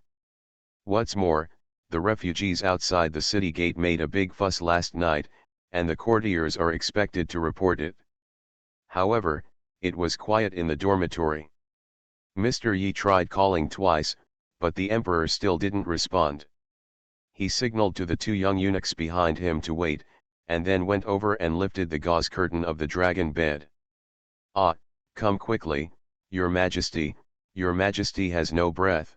What's more, the refugees outside the city gate made a big fuss last night, and the courtiers are expected to report it. However, it was quiet in the dormitory. Mr. Yi tried calling twice, but the emperor still didn't respond. He signaled to the two young eunuchs behind him to wait, and then went over and lifted the gauze curtain of the dragon bed. "Ah, come quickly, your majesty has no breath."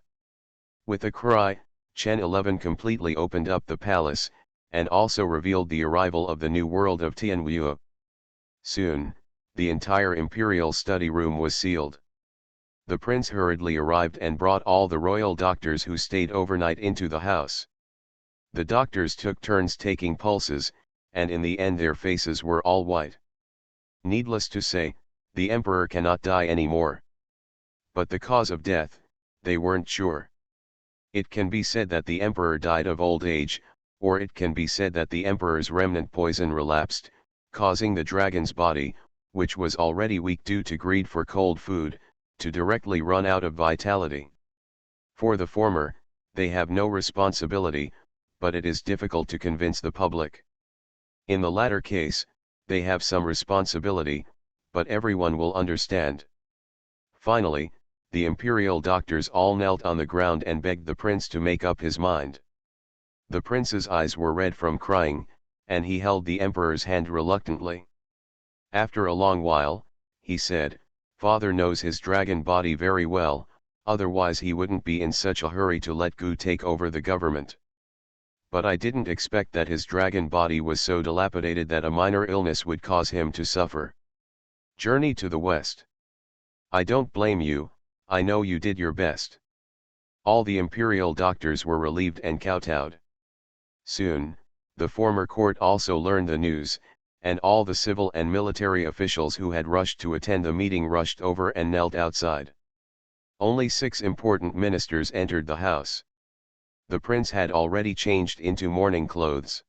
With a cry, Chen 11 completely opened up the palace, and also revealed the arrival of the new world of Tianwu. Soon, the entire imperial study room was sealed. The prince hurriedly arrived and brought all the royal doctors who stayed overnight into the house. The doctors took turns taking pulses, and in the end their faces were all white. Needless to say, the emperor cannot die anymore. But the cause of death, they weren't sure. It can be said that the emperor died of old age, or it can be said that the emperor's remnant poison relapsed, causing the dragon's body, which was already weak due to greed for cold food, to directly run out of vitality. For the former, they have no responsibility, but it is difficult to convince the public. In the latter case, they have some responsibility, but everyone will understand. Finally, the imperial doctors all knelt on the ground and begged the prince to make up his mind. The prince's eyes were red from crying, and he held the emperor's hand reluctantly. After a long while, he said, "Father knows his dragon body very well, otherwise he wouldn't be in such a hurry to let Gu take over the government. But I didn't expect that his dragon body was so dilapidated that a minor illness would cause him to suffer." Journey to the West. I don't blame you, I know you did your best. All the imperial doctors were relieved and kowtowed. Soon, the former court also learned the news, and all the civil and military officials who had rushed to attend the meeting rushed over and knelt outside. Only 6 important ministers entered the house. The prince had already changed into mourning clothes.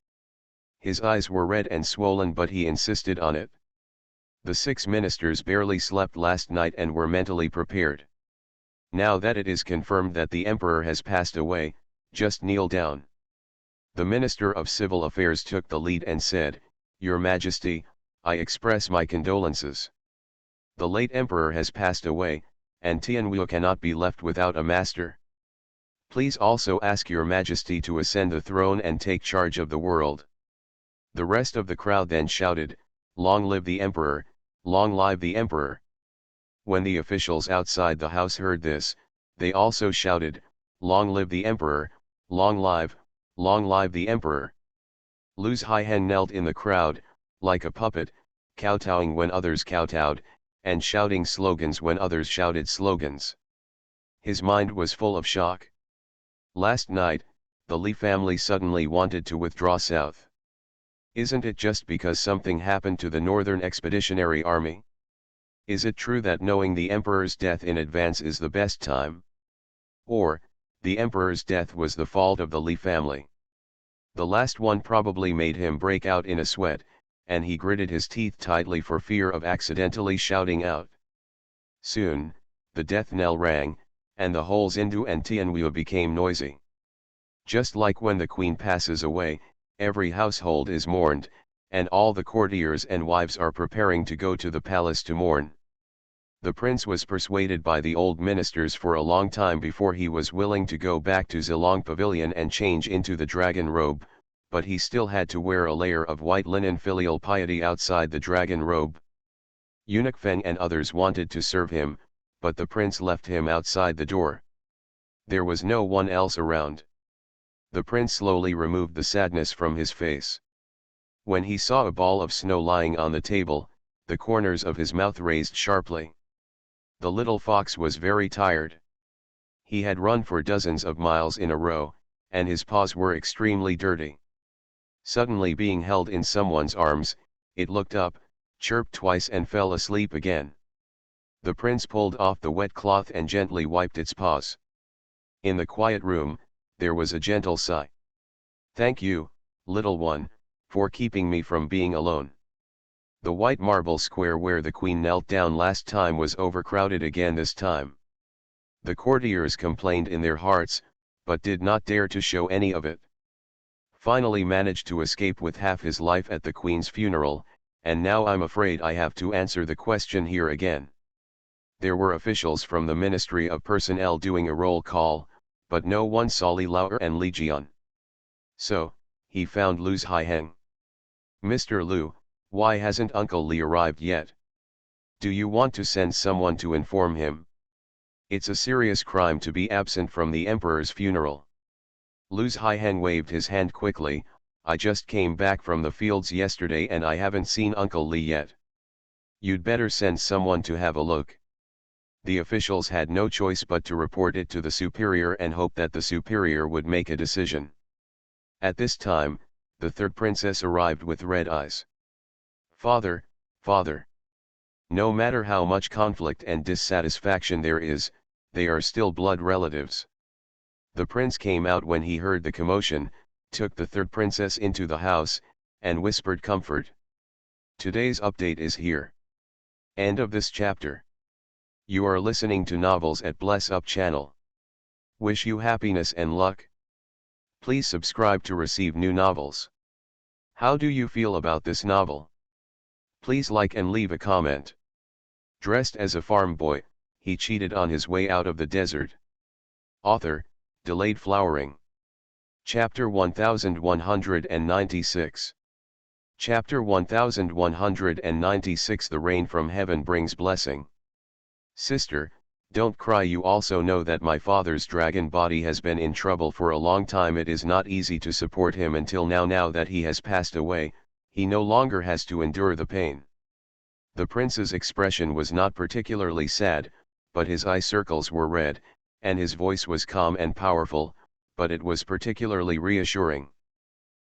His eyes were red and swollen, but he insisted on it. The 6 ministers barely slept last night and were mentally prepared. Now that it is confirmed that the emperor has passed away, just kneel down. The Minister of Civil Affairs took the lead and said, "Your Majesty, I express my condolences. The late emperor has passed away, and Tianwu cannot be left without a master. Please also ask your Majesty to ascend the throne and take charge of the world." The rest of the crowd then shouted, "Long live the emperor, long live the emperor." When the officials outside the house heard this, they also shouted, "Long live the emperor, long live the emperor." Lu Zhihen knelt in the crowd, like a puppet, kowtowing when others kowtowed, and shouting slogans when others shouted slogans. His mind was full of shock. Last night, the Li family suddenly wanted to withdraw south. Isn't it just because something happened to the Northern Expeditionary Army? Is it true that knowing the emperor's death in advance is the best time? Or, the emperor's death was the fault of the Li family? The last one probably made him break out in a sweat, and he gritted his teeth tightly for fear of accidentally shouting out. Soon, the death knell rang, and the whole Xindu and Tianwu became noisy. Just like when the queen passes away, every household is mourned, and all the courtiers and wives are preparing to go to the palace to mourn. The prince was persuaded by the old ministers for a long time before he was willing to go back to Zilong Pavilion and change into the dragon robe, but he still had to wear a layer of white linen filial piety outside the dragon robe. Eunuch Feng and others wanted to serve him, but the prince left him outside the door. There was no one else around. The prince slowly removed the sadness from his face. When he saw a ball of snow lying on the table, the corners of his mouth raised sharply. The little fox was very tired. He had run for dozens of miles in a row, and his paws were extremely dirty. Suddenly being held in someone's arms, it looked up, chirped twice and fell asleep again. The prince pulled off the wet cloth and gently wiped its paws. In the quiet room, there was a gentle sigh. "Thank you, little one, for keeping me from being alone." The white marble square where the queen knelt down last time was overcrowded again this time. The courtiers complained in their hearts, but did not dare to show any of it. Finally managed to escape with half his life at the queen's funeral, and now I'm afraid I have to answer the question here again. There were officials from the Ministry of Personnel doing a roll call, but no one saw Li Laoer and Li Jian. So, he found Lu Zhihen. "Mr. Lu, why hasn't Uncle Li arrived yet? Do you want to send someone to inform him? It's a serious crime to be absent from the emperor's funeral." Lu Zhihen waved his hand quickly. "I just came back from the fields yesterday and I haven't seen Uncle Li yet. You'd better send someone to have a look." The officials had no choice but to report it to the superior and hope that the superior would make a decision. At this time, the third princess arrived with red eyes. "Father, father. No matter how much conflict and dissatisfaction there is, they are still blood relatives." The prince came out when he heard the commotion, took the third princess into the house, and whispered comfort. Today's update is here. End of this chapter. You are listening to Novels at Bless Up channel. Wish you happiness and luck. Please subscribe to receive new novels. How do you feel about this novel? Please like and leave a comment. Dressed as a farm boy, he cheated on his way out of the desert. Author, Delayed Flowering. Chapter 1196. Chapter 1196. The rain from heaven brings blessing. Sister, don't cry. You also know that my father's dragon body has been in trouble for a long time. It is not easy to support him until now. Now that he has passed away, he no longer has to endure the pain. The prince's expression was not particularly sad, but his eye circles were red, and his voice was calm and powerful, but it was particularly reassuring.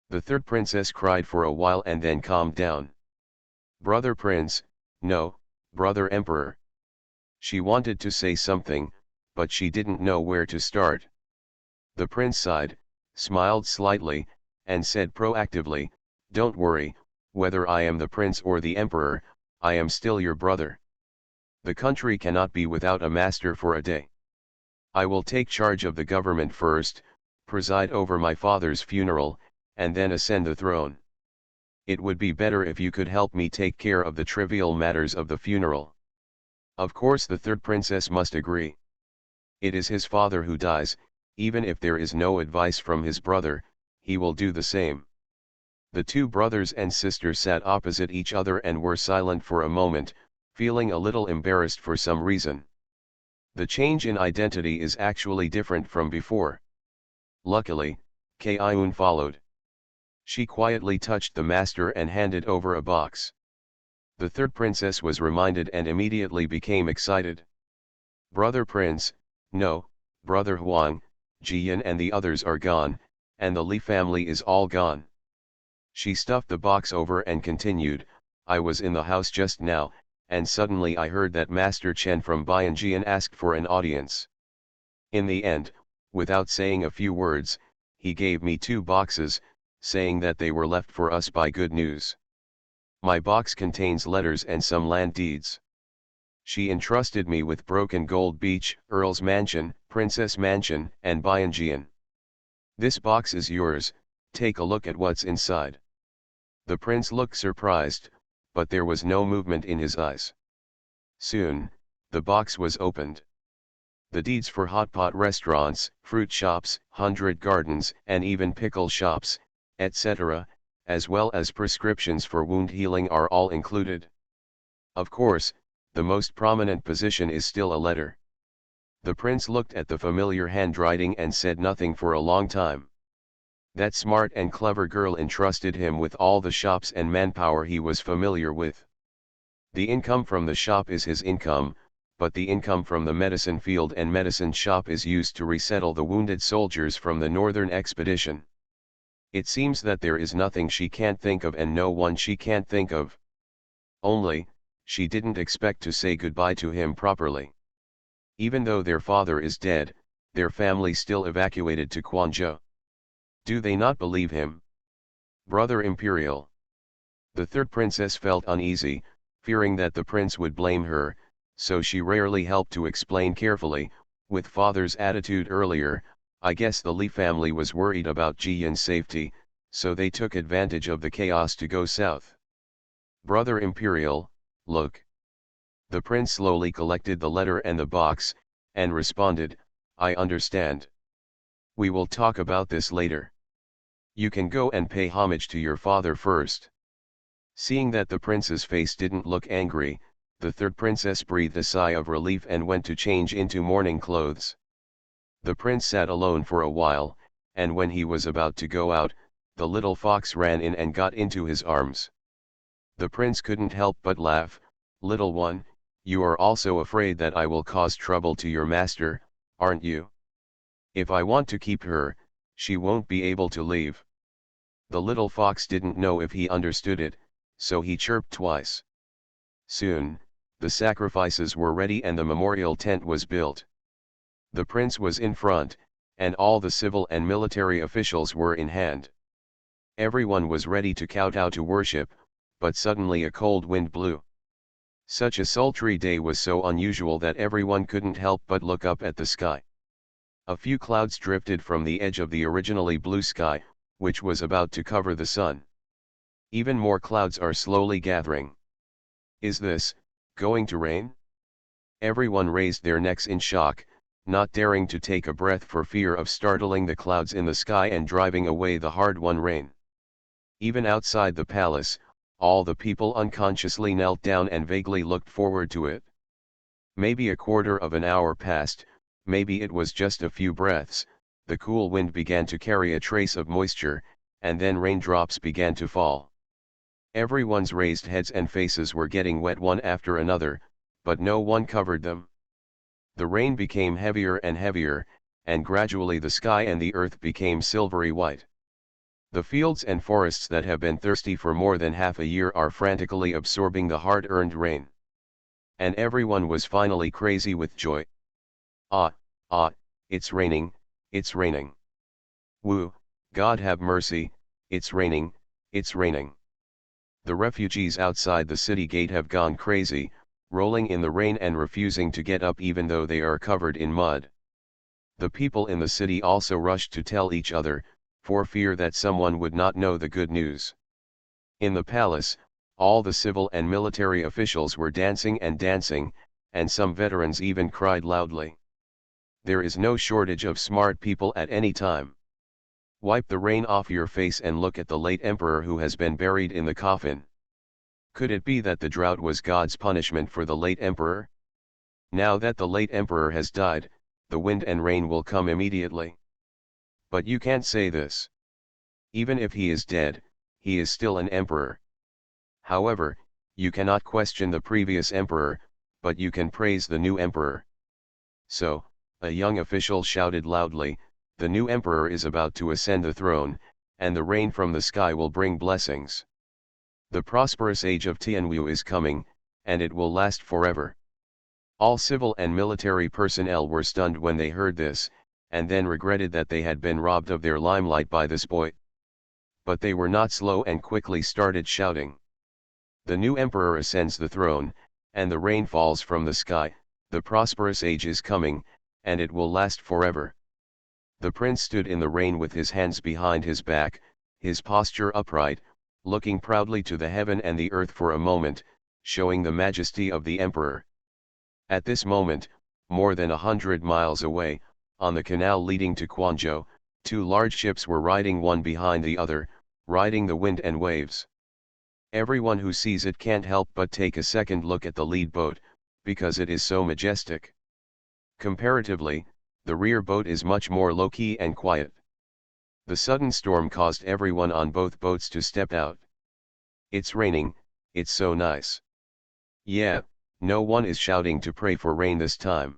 The third princess cried for a while and then calmed down. "Brother Prince, no, Brother Emperor." She wanted to say something, but she didn't know where to start. The prince sighed, smiled slightly, and said proactively, "Don't worry, whether I am the prince or the emperor, I am still your brother. The country cannot be without a master for a day. I will take charge of the government first, preside over my father's funeral, and then ascend the throne. It would be better if you could help me take care of the trivial matters of the funeral." Of course the third princess must agree. It is his father who dies, even if there is no advice from his brother, he will do the same. The two brothers and sisters sat opposite each other and were silent for a moment, feeling a little embarrassed for some reason. The change in identity is actually different from before. Luckily, Kaiun followed. She quietly touched the master and handed over a box. The third princess was reminded and immediately became excited. "Brother Prince, no, Brother Huang, Jiyan and the others are gone, and the Li family is all gone." She stuffed the box over and continued, "I was in the house just now, and suddenly I heard that Master Chen from Bianjian asked for an audience. In the end, without saying a few words, he gave me 2 boxes, saying that they were left for us by Good News. My box contains letters and some land deeds. She entrusted me with Broken Gold Beach, Earl's Mansion, Princess Mansion, and Bianjian. This box is yours, take a look at what's inside." The prince looked surprised, but there was no movement in his eyes. Soon, the box was opened. The deeds for hotpot restaurants, fruit shops, 100 gardens, and even pickle shops, etc., as well as prescriptions for wound healing are all included. Of course, the most prominent position is still a letter. The prince looked at the familiar handwriting and said nothing for a long time. That smart and clever girl entrusted him with all the shops and manpower he was familiar with. The income from the shop is his income, but the income from the medicine field and medicine shop is used to resettle the wounded soldiers from the northern expedition. It seems that there is nothing she can't think of and no one she can't think of. Only, she didn't expect to say goodbye to him properly. Even though their father is dead, their family still evacuated to Quanzhou. Do they not believe him? Brother Imperial. The third princess felt uneasy, fearing that the prince would blame her, so she rarely helped to explain carefully, with father's attitude earlier, I guess the Li family was worried about Jiyan's safety, so they took advantage of the chaos to go south. Brother Imperial, look. The prince slowly collected the letter and the box, and responded, I understand. We will talk about this later. You can go and pay homage to your father first. Seeing that the prince's face didn't look angry, the third princess breathed a sigh of relief and went to change into mourning clothes. The prince sat alone for a while, and when he was about to go out, the little fox ran in and got into his arms. The prince couldn't help but laugh. Little one, you are also afraid that I will cause trouble to your master, aren't you? If I want to keep her, she won't be able to leave. The little fox didn't know if he understood it, so he chirped twice. Soon, the sacrifices were ready and the memorial tent was built. The prince was in front, and all the civil and military officials were in hand. Everyone was ready to kowtow to worship, but suddenly a cold wind blew. Such a sultry day was so unusual that everyone couldn't help but look up at the sky. A few clouds drifted from the edge of the originally blue sky, which was about to cover the sun. Even more clouds are slowly gathering. Is this going to rain? Everyone raised their necks in shock, not daring to take a breath for fear of startling the clouds in the sky and driving away the hard-won rain. Even outside the palace, all the people unconsciously knelt down and vaguely looked forward to it. Maybe a quarter of an hour passed, maybe it was just a few breaths, the cool wind began to carry a trace of moisture, and then raindrops began to fall. Everyone's raised heads and faces were getting wet one after another, but no one covered them. The rain became heavier and heavier, and gradually the sky and the earth became silvery white. The fields and forests that have been thirsty for more than half a year are frantically absorbing the hard-earned rain. And everyone was finally crazy with joy. Ah, ah, it's raining, it's raining. Woo, God have mercy, it's raining, it's raining. The refugees outside the city gate have gone crazy, rolling in the rain and refusing to get up even though they are covered in mud. The people in the city also rushed to tell each other, for fear that someone would not know the good news. In the palace, all the civil and military officials were dancing, and some veterans even cried loudly. There is no shortage of smart people at any time. Wipe the rain off your face and look at the late emperor who has been buried in the coffin. Could it be that the drought was God's punishment for the late emperor? Now that the late emperor has died, the wind and rain will come immediately. But you can't say this. Even if he is dead, he is still an emperor. However, you cannot question the previous emperor, but you can praise the new emperor. So, a young official shouted loudly, "The new emperor is about to ascend the throne, and the rain from the sky will bring blessings. The prosperous age of Tianwu is coming, and it will last forever." All civil and military personnel were stunned when they heard this, and then regretted that they had been robbed of their limelight by this boy. But they were not slow and quickly started shouting. The new emperor ascends the throne, and the rain falls from the sky, the prosperous age is coming, and it will last forever. The prince stood in the rain with his hands behind his back, his posture upright, looking proudly to the heaven and the earth for a moment, showing the majesty of the emperor. At this moment, more than 100 miles away, on the canal leading to Quanzhou, two large ships were riding one behind the other, riding the wind and waves. Everyone who sees it can't help but take a second look at the lead boat, because it is so majestic. Comparatively, the rear boat is much more low-key and quiet. The sudden storm caused everyone on both boats to step out. It's raining, it's so nice. Yeah, no one is shouting to pray for rain this time.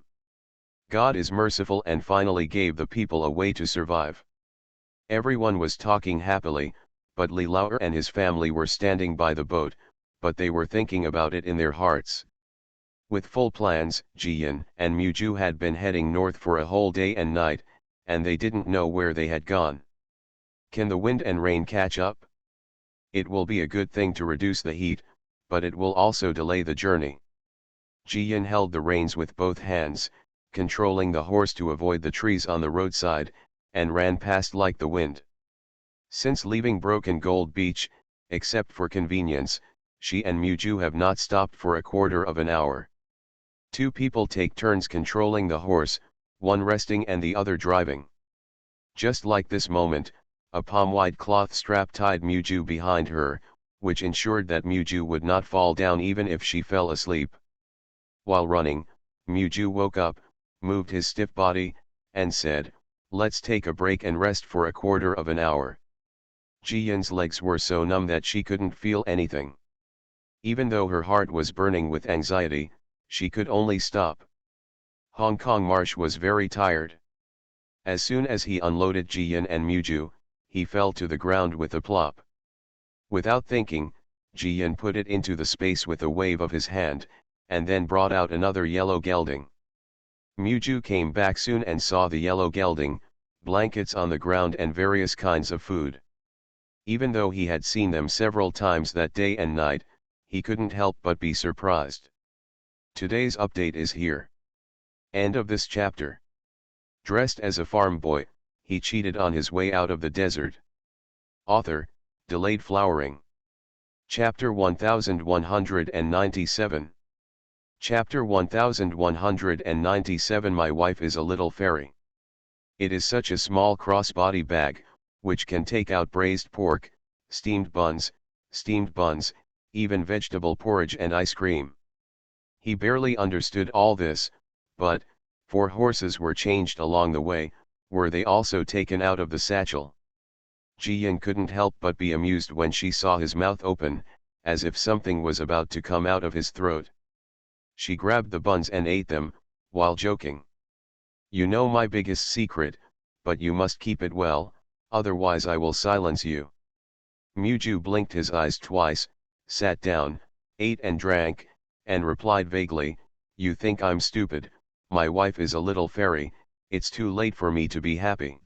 God is merciful and finally gave the people a way to survive. Everyone was talking happily, but Li Laoer and his family were standing by the boat, but they were thinking about it in their hearts. With full plans, Jiyan and Muju had been heading north for a whole day and night, and they didn't know where they had gone. Can the wind and rain catch up? It will be a good thing to reduce the heat, but it will also delay the journey. Jiyan held the reins with both hands, controlling the horse to avoid the trees on the roadside, and ran past like the wind. Since leaving Broken Gold Beach, except for convenience, she and Muju have not stopped for a quarter of an hour. Two people take turns controlling the horse, one resting and the other driving. Just like this moment, a palm-wide cloth strap tied Muju behind her, which ensured that Muju would not fall down even if she fell asleep. While running, Muju woke up, moved his stiff body, and said, "Let's take a break and rest for a quarter of an hour." Jiyan's legs were so numb that she couldn't feel anything. Even though her heart was burning with anxiety, she could only stop. Hong Kong Marsh was very tired. As soon as he unloaded Jiyan and Muju, he fell to the ground with a plop. Without thinking, Jiyan put it into the space with a wave of his hand, and then brought out another yellow gelding. Muju came back soon and saw the yellow gelding, blankets on the ground and various kinds of food. Even though he had seen them several times that day and night, he couldn't help but be surprised. Today's update is here. End of this chapter. Dressed as a farm boy, he cheated on his way out of the desert. Author, Delayed Flowering. Chapter 1197. Chapter 1197. My wife is a little fairy. It is such a small crossbody bag, which can take out braised pork, steamed buns, even vegetable porridge and ice cream. He barely understood all this, but, 4 horses were changed along the way, were they also taken out of the satchel? Jiyan couldn't help but be amused when she saw his mouth open, as if something was about to come out of his throat. She grabbed the buns and ate them, while joking. You know my biggest secret, but you must keep it well, otherwise I will silence you. Muju blinked his eyes twice, sat down, ate and drank, and replied vaguely, "You think I'm stupid, my wife is a little fairy, it's too late for me to be happy.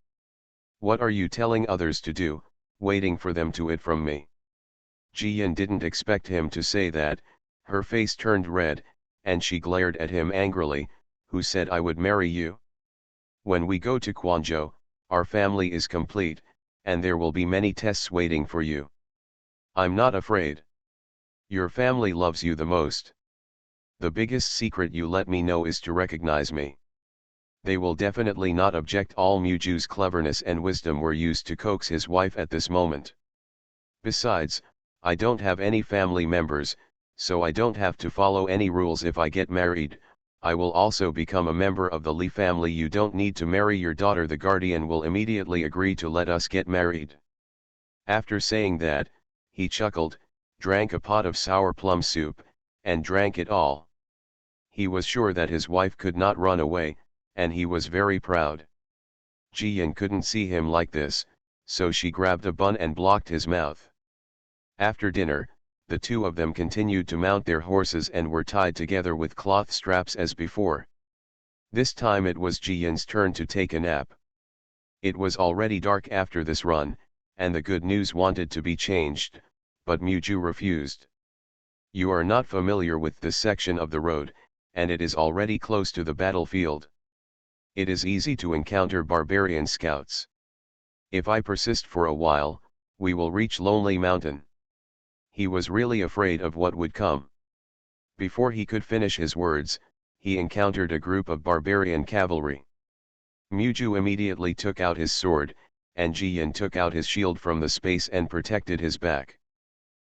What are you telling others to do, waiting for them to it from me?" Jiyan didn't expect him to say that. Her face turned red, and she glared at him angrily. "Who said I would marry you? When we go to Quanzhou, our family is complete, and there will be many tests waiting for you. I'm not afraid. Your family loves you the most. The biggest secret you let me know is to recognize me. They will definitely not object." All Muju's cleverness and wisdom were used to coax his wife at this moment. "Besides, I don't have any family members, so I don't have to follow any rules if I get married. I will also become a member of the Li family. You don't need to marry your daughter. The guardian will immediately agree to let us get married." After saying that, he chuckled, drank a pot of sour plum soup, and drank it all. He was sure that his wife could not run away, and he was very proud. Jiyan couldn't see him like this, so she grabbed a bun and blocked his mouth. After dinner, the two of them continued to mount their horses and were tied together with cloth straps as before. This time it was Jiyan's turn to take a nap. It was already dark after this run, and the good news wanted to be changed, but Muju refused. "You are not familiar with this section of the road, and it is already close to the battlefield. It is easy to encounter barbarian scouts. If I persist for a while, we will reach Lonely Mountain." He was really afraid of what would come. Before he could finish his words, he encountered a group of barbarian cavalry. Muju immediately took out his sword, and Jiyan took out his shield from the space and protected his back.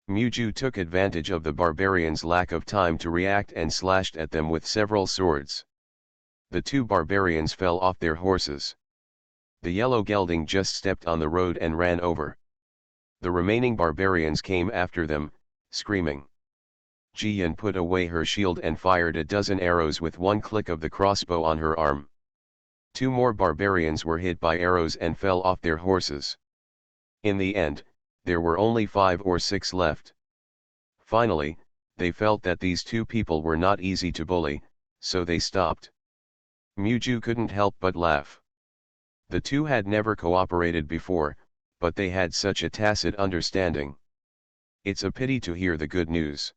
Muju took advantage of the barbarians' lack of time to react and slashed at them with several swords. The two barbarians fell off their horses. The yellow gelding just stepped on the road and ran over. The remaining barbarians came after them, screaming. Jiyan put away her shield and fired a dozen arrows with one click of the crossbow on her arm. Two more barbarians were hit by arrows and fell off their horses. In the end, there were only 5 or 6 left. Finally, they felt that these two people were not easy to bully, so they stopped. Muju couldn't help but laugh. The two had never cooperated before, but they had such a tacit understanding. It's a pity to hear the good news.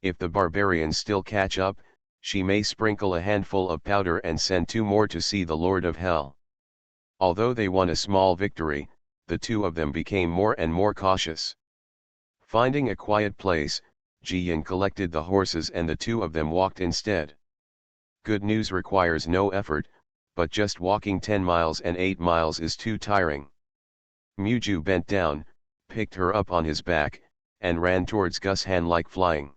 If the barbarians still catch up, she may sprinkle a handful of powder and send 2 more to see the Lord of Hell. Although they won a small victory, the two of them became more and more cautious. Finding a quiet place, Jiyan collected the horses and the two of them walked instead. Good news requires no effort, but just walking 10 miles and 8 miles is too tiring. Muju bent down, picked her up on his back, and ran towards Gushan like flying.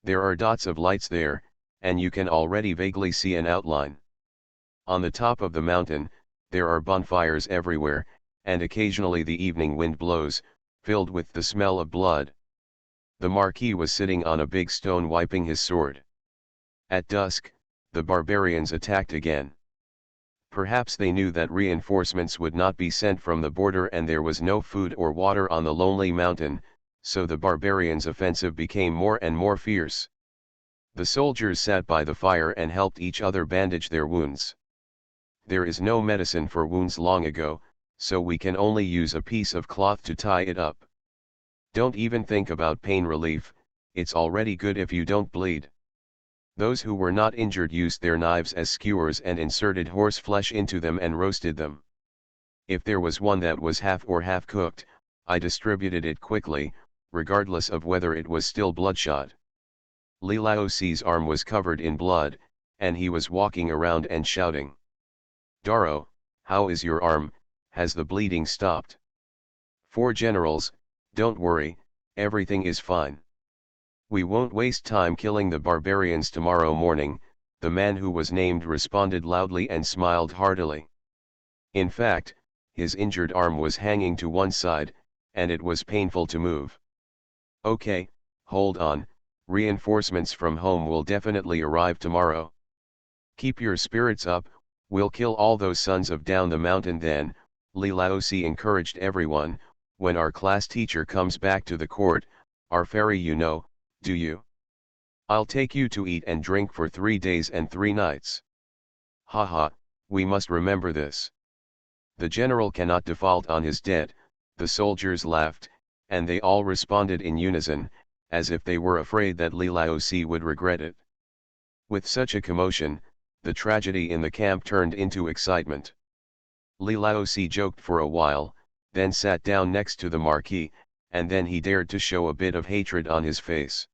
There are dots of lights there, and you can already vaguely see an outline. On the top of the mountain, there are bonfires everywhere, and occasionally the evening wind blows, filled with the smell of blood. The Marquis was sitting on a big stone wiping his sword. At dusk, the barbarians attacked again. Perhaps they knew that reinforcements would not be sent from the border and there was no food or water on the Lonely Mountain, so the barbarians' offensive became more and more fierce. The soldiers sat by the fire and helped each other bandage their wounds. There is no medicine for wounds long ago, so we can only use a piece of cloth to tie it up. Don't even think about pain relief, it's already good if you don't bleed. Those who were not injured used their knives as skewers and inserted horse flesh into them and roasted them. If there was one that was half or half cooked, I distributed it quickly, regardless of whether it was still bloodshot. Li Laoxi's arm was covered in blood, and he was walking around and shouting. "Daro, how is your arm, has the bleeding stopped?" "Four generals, don't worry, everything is fine. We won't waste time killing the barbarians tomorrow morning," the man who was named responded loudly and smiled heartily. In fact, his injured arm was hanging to one side, and it was painful to move. "Okay, hold on, reinforcements from home will definitely arrive tomorrow. Keep your spirits up, we'll kill all those sons of down the mountain then, Li Laosi encouraged everyone, when our class teacher comes back to the court, our fairy you know, do you? I'll take you to eat and drink for 3 days and 3 nights. Haha, we must remember this. The general cannot default on his debt, the soldiers laughed, and they all responded in unison, as if they were afraid that Li Laosi would regret it. With such a commotion, the tragedy in the camp turned into excitement. Li Laosi joked for a while, then sat down next to the Marquis, and then he dared to show a bit of hatred on his face.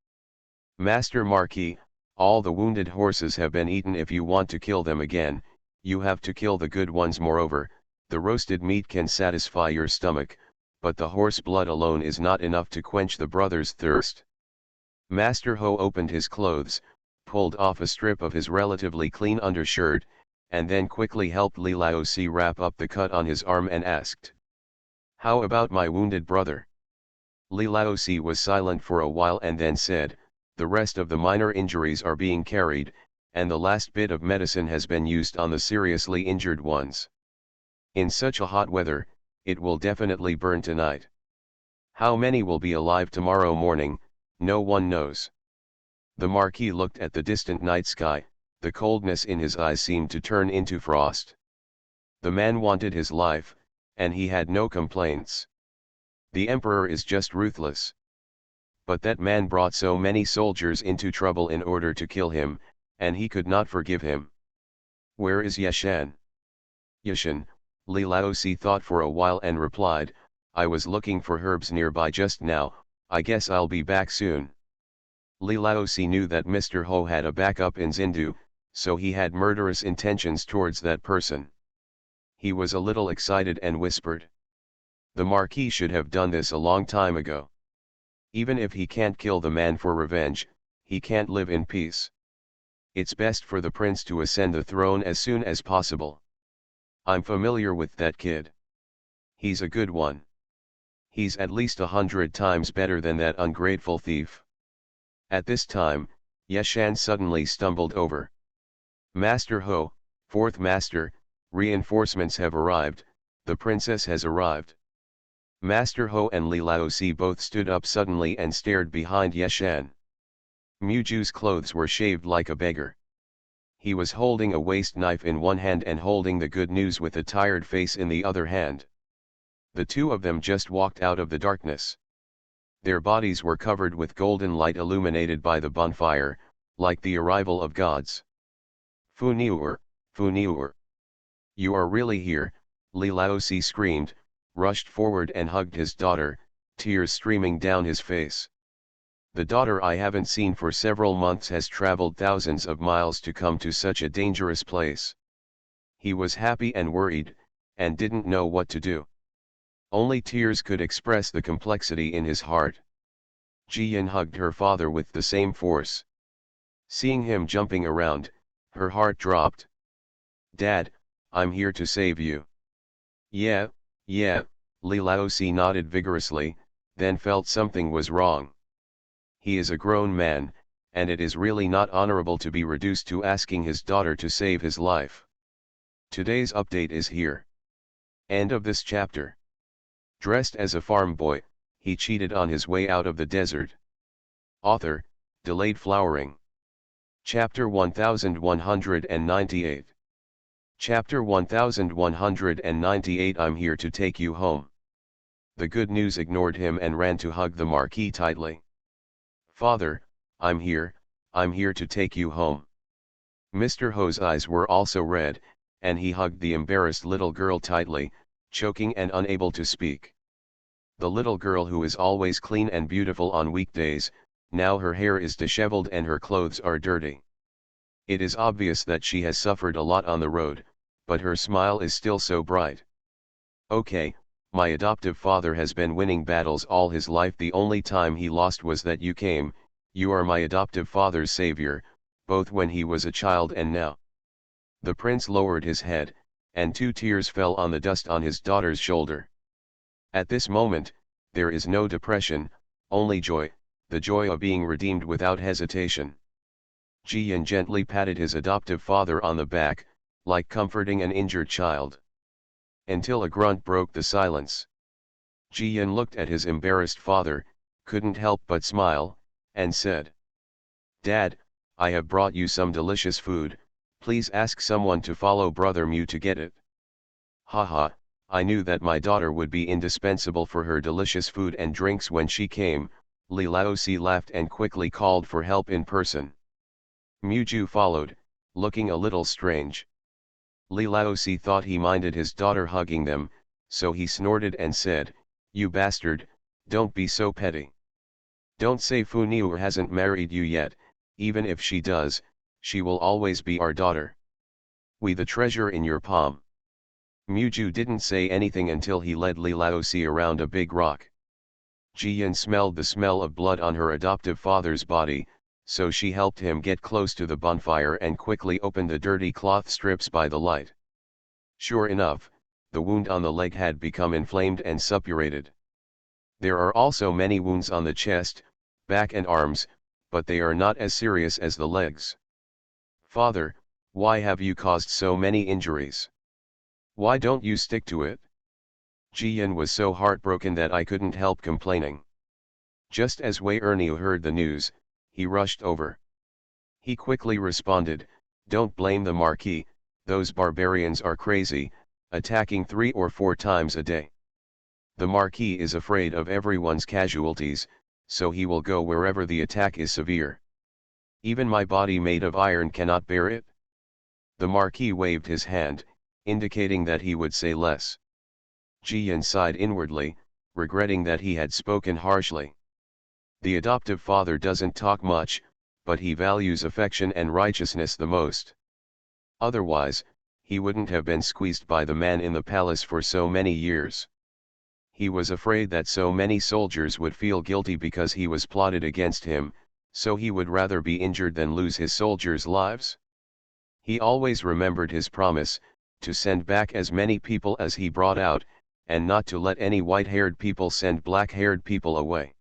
Master Marquis, all the wounded horses have been eaten. If you want to kill them again, you have to kill the good ones. Moreover, the roasted meat can satisfy your stomach, but the horse blood alone is not enough to quench the brother's thirst. Master Ho opened his clothes, pulled off a strip of his relatively clean undershirt, and then quickly helped Li Laosi wrap up the cut on his arm and asked, "How about my wounded brother?" Li Laosi was silent for a while and then said, "The rest of the minor injuries are being carried, and the last bit of medicine has been used on the seriously injured ones. In such a hot weather, it will definitely burn tonight. How many will be alive tomorrow morning, no one knows." The Marquis looked at the distant night sky, the coldness in his eyes seemed to turn into frost. The man wanted his life, and he had no complaints. The emperor is just ruthless. But that man brought so many soldiers into trouble in order to kill him, and he could not forgive him. Where is Yashan? Yashan, Li Laosi thought for a while and replied, "I was looking for herbs nearby just now, I guess I'll be back soon." Li Laosi knew that Mr. Ho had a backup in Zindu, so he had murderous intentions towards that person. He was a little excited and whispered, "The Marquis should have done this a long time ago. Even if he can't kill the man for revenge, he can't live in peace. It's best for the prince to ascend the throne as soon as possible. I'm familiar with that kid. He's a good one. He's at least 100 times better than that ungrateful thief." At this time, Yeshan suddenly stumbled over. "Master Ho, fourth master, reinforcements have arrived, the princess has arrived." Master Ho and Li Laosi both stood up suddenly and stared behind Yeshan. Muju's clothes were shaved like a beggar. He was holding a waste knife in one hand and holding the good news with a tired face in the other hand. The two of them just walked out of the darkness. Their bodies were covered with golden light illuminated by the bonfire, like the arrival of gods. "Funiur, Funiur. You are really here," Li Laosi screamed, rushed forward and hugged his daughter, tears streaming down his face. "The daughter I haven't seen for several months has traveled thousands of miles to come to such a dangerous place." He was happy and worried, and didn't know what to do. Only tears could express the complexity in his heart. Jiyan hugged her father with the same force. Seeing him jumping around, her heart dropped. "Dad, I'm here to save you." Yeah, Li Laosi nodded vigorously, then felt something was wrong. He is a grown man, and it is really not honorable to be reduced to asking his daughter to save his life. Today's update is here. End of this chapter. Dressed as a farm boy, he cheated on his way out of the desert. Author, Delayed Flowering. Chapter 1198. Chapter 1198. I'm here to take you home. The good news ignored him and ran to hug the Marquis tightly. "Father, I'm here to take you home." Mr. Ho's eyes were also red, and he hugged the embarrassed little girl tightly, choking and unable to speak. The little girl, who is always clean and beautiful on weekdays, now her hair is disheveled and her clothes are dirty. It is obvious that she has suffered a lot on the road, but her smile is still so bright. "Okay, my adoptive father has been winning battles all his life. The only time he lost was that you came. You are my adoptive father's savior, both when he was a child and now." The prince lowered his head, and 2 tears fell on the dust on his daughter's shoulder. At this moment, there is no depression, only joy, the joy of being redeemed without hesitation. Jiyan gently patted his adoptive father on the back, like comforting an injured child. Until a grunt broke the silence. Jiyan looked at his embarrassed father, couldn't help but smile, and said, "Dad, I have brought you some delicious food, please ask someone to follow Brother Mew to get it." Haha, I knew that my daughter would be indispensable for her delicious food and drinks when she came, Li Laosi laughed and quickly called for help in person. Muju followed, looking a little strange. Li Laosi thought he minded his daughter hugging them, so he snorted and said, "You bastard, don't be so petty. Don't say Fu Niu hasn't married you yet, even if she does, she will always be our daughter. We the treasure in your palm." Muju didn't say anything until he led Li Laosi around a big rock. Jiyan smelled the smell of blood on her adoptive father's body, so she helped him get close to the bonfire and quickly opened the dirty cloth strips by the light. Sure enough, the wound on the leg had become inflamed and suppurated. There are also many wounds on the chest, back and arms, but they are not as serious as the legs. "Father, why have you caused so many injuries? Why don't you stick to it?" Jiyan was so heartbroken that I couldn't help complaining. Just as Wei Erniu heard the news, he rushed over. He quickly responded, "Don't blame the Marquis, those barbarians are crazy, attacking 3 or 4 times a day. The Marquis is afraid of everyone's casualties, so he will go wherever the attack is severe. Even my body made of iron cannot bear it." The Marquis waved his hand, indicating that he would say less. Jiyan sighed inwardly, regretting that he had spoken harshly. The adoptive father doesn't talk much, but he values affection and righteousness the most. Otherwise, he wouldn't have been squeezed by the man in the palace for so many years. He was afraid that so many soldiers would feel guilty because he was plotted against him, so he would rather be injured than lose his soldiers' lives. He always remembered his promise, to send back as many people as he brought out, and not to let any white-haired people send black-haired people away.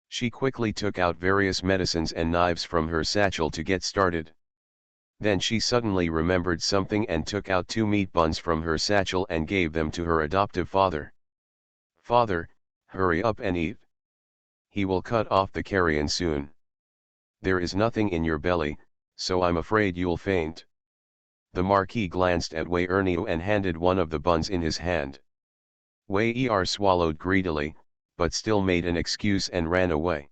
She quickly took out various medicines and knives from her satchel to get started. Then she suddenly remembered something and took out 2 meat buns from her satchel and gave them to her adoptive father. "Father, hurry up and eat. He will cut off the carrion soon. There is nothing in your belly, so I'm afraid you'll faint." The Marquis glanced at Wei Erniu and handed one of the buns in his hand. Wei Er swallowed greedily, but still made an excuse and ran away.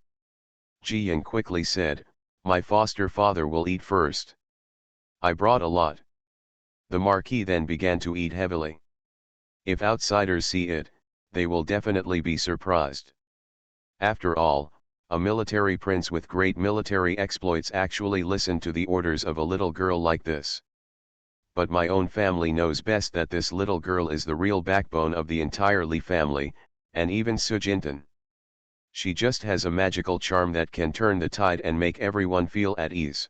Jiyan quickly said, "My foster father will eat first. I brought a lot." The Marquis then began to eat heavily. If outsiders see it, they will definitely be surprised. After all, a military prince with great military exploits actually listened to the orders of a little girl like this. But my own family knows best that this little girl is the real backbone of the entire Li family, and even Sujintan. She just has a magical charm that can turn the tide and make everyone feel at ease.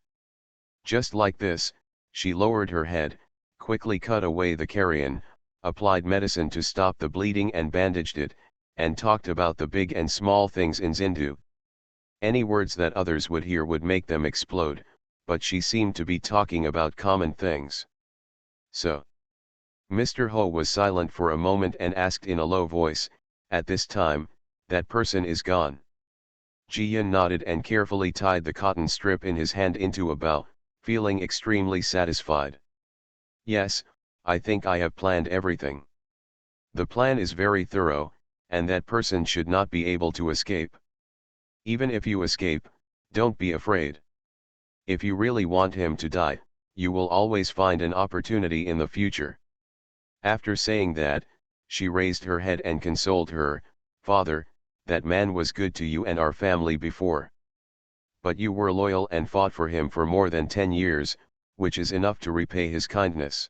Just like this, she lowered her head, quickly cut away the carrion, applied medicine to stop the bleeding and bandaged it, and talked about the big and small things in Zindu. Any words that others would hear would make them explode, but she seemed to be talking about common things. "So." Mr. Ho was silent for a moment and asked in a low voice, "At this time, that person is gone?" Jiyan nodded and carefully tied the cotton strip in his hand into a bow, feeling extremely satisfied. "Yes, I think I have planned everything. The plan is very thorough, and that person should not be able to escape. Even if you escape, don't be afraid. If you really want him to die, you will always find an opportunity in the future." After saying that, she raised her head and consoled her, "Father, that man was good to you and our family before. But you were loyal and fought for him for more than 10 years, which is enough to repay his kindness.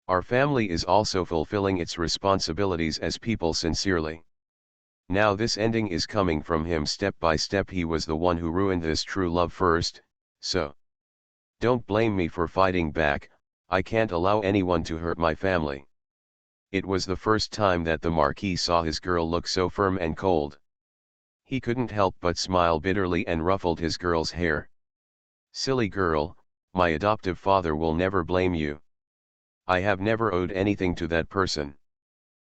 Our family is also fulfilling its responsibilities as people sincerely. Now this ending is coming from him step by step. He was the one who ruined this true love first, so don't blame me for fighting back. I can't allow anyone to hurt my family." It was the first time that the Marquis saw his girl look so firm and cold. He couldn't help but smile bitterly and ruffled his girl's hair. Silly girl, my adoptive father will never blame you. I have never owed anything to that person.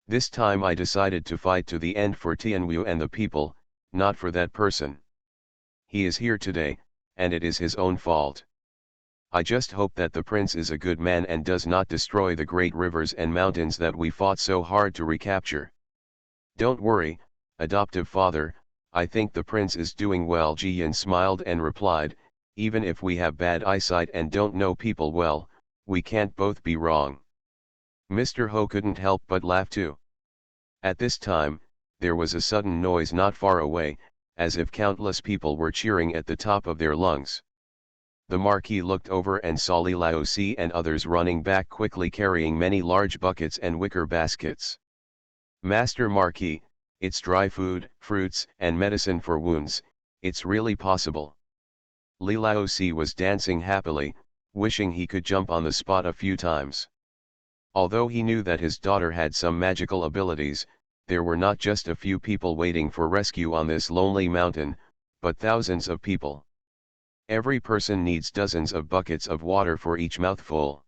This time I decided to fight to the end for Tianwu and the people, not for that person. He is here today, and it is his own fault. I just hope that the prince is a good man and does not destroy the great rivers and mountains that we fought so hard to recapture. Don't worry, adoptive father, I think the prince is doing well. Ji Yin smiled and replied, even if we have bad eyesight and don't know people well, we can't both be wrong. Mr. Ho couldn't help but laugh too. At this time, there was a sudden noise not far away, as if countless people were cheering at the top of their lungs. The Marquis looked over and saw Li Laozi and others running back quickly carrying many large buckets and wicker baskets. Master Marquis, it's dry food, fruits, and medicine for wounds, it's really possible. Li Laozi was dancing happily, wishing he could jump on the spot a few times. Although he knew that his daughter had some magical abilities, there were not just a few people waiting for rescue on this lonely mountain, but thousands of people. Every person needs dozens of buckets of water for each mouthful.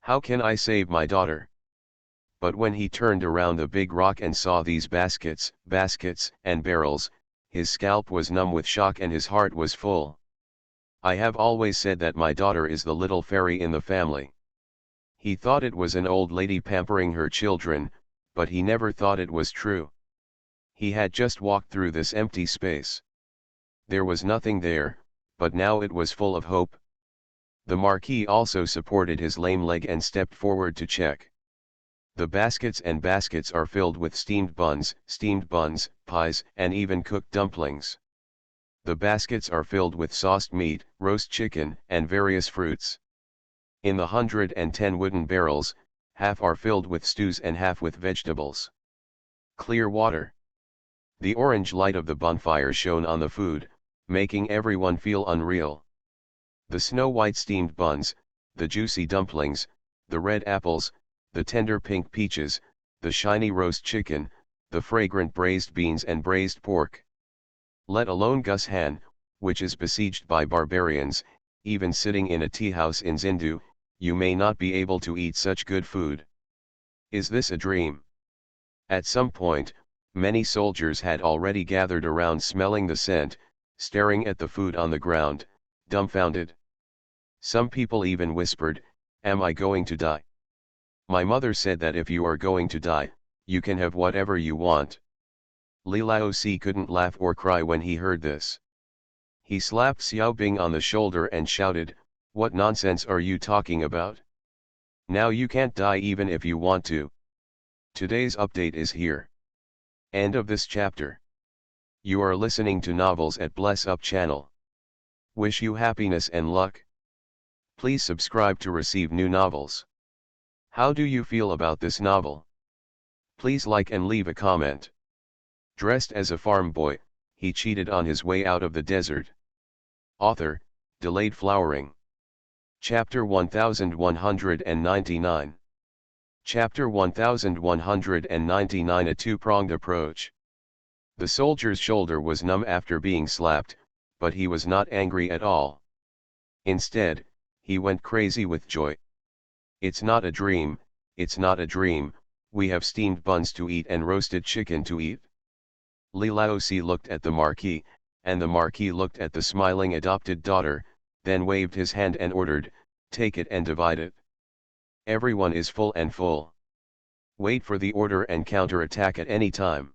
How can I save my daughter? But when he turned around the big rock and saw these baskets, and barrels, his scalp was numb with shock and his heart was full. I have always said that my daughter is the little fairy in the family. He thought it was an old lady pampering her children, but he never thought it was true. He had just walked through this empty space. There was nothing there, but now it was full of hope. The Marquis also supported his lame leg and stepped forward to check. The baskets are filled with steamed buns, pies, and even cooked dumplings. The baskets are filled with sauced meat, roast chicken, and various fruits. In the 110 wooden barrels, half are filled with stews and half with vegetables. Clear water. The orange light of the bonfire shone on the food, making everyone feel unreal. The snow-white steamed buns, the juicy dumplings, the red apples, the tender pink peaches, the shiny roast chicken, the fragrant braised beans and braised pork. Let alone Gus Han, which is besieged by barbarians, even sitting in a tea house in Zindu, you may not be able to eat such good food. Is this a dream? At some point, many soldiers had already gathered around smelling the scent, staring at the food on the ground, dumbfounded. Some people even whispered, "Am I going to die? My mother said that if you are going to die, you can have whatever you want." Li Laozi couldn't laugh or cry when he heard this. He slapped Xiao Bing on the shoulder and shouted, "What nonsense are you talking about? Now you can't die even if you want to." Today's update is here. End of this chapter. You are listening to Novels at Bless Up channel. Wish you happiness and luck. Please subscribe to receive new novels. How do you feel about this novel? Please like and leave a comment. Dressed as a farm boy, he cheated on his way out of the desert. Author, Delayed Flowering. Chapter 1199. Chapter 1199. A two-pronged approach. The soldier's shoulder was numb after being slapped, but he was not angry at all. Instead, he went crazy with joy. It's not a dream, it's not a dream, we have steamed buns to eat and roasted chicken to eat. Li Laozi looked at the Marquis, and the Marquis looked at the smiling adopted daughter, then waved his hand and ordered, "Take it and divide it. Everyone is full and full. Wait for the order and counter-attack at any time."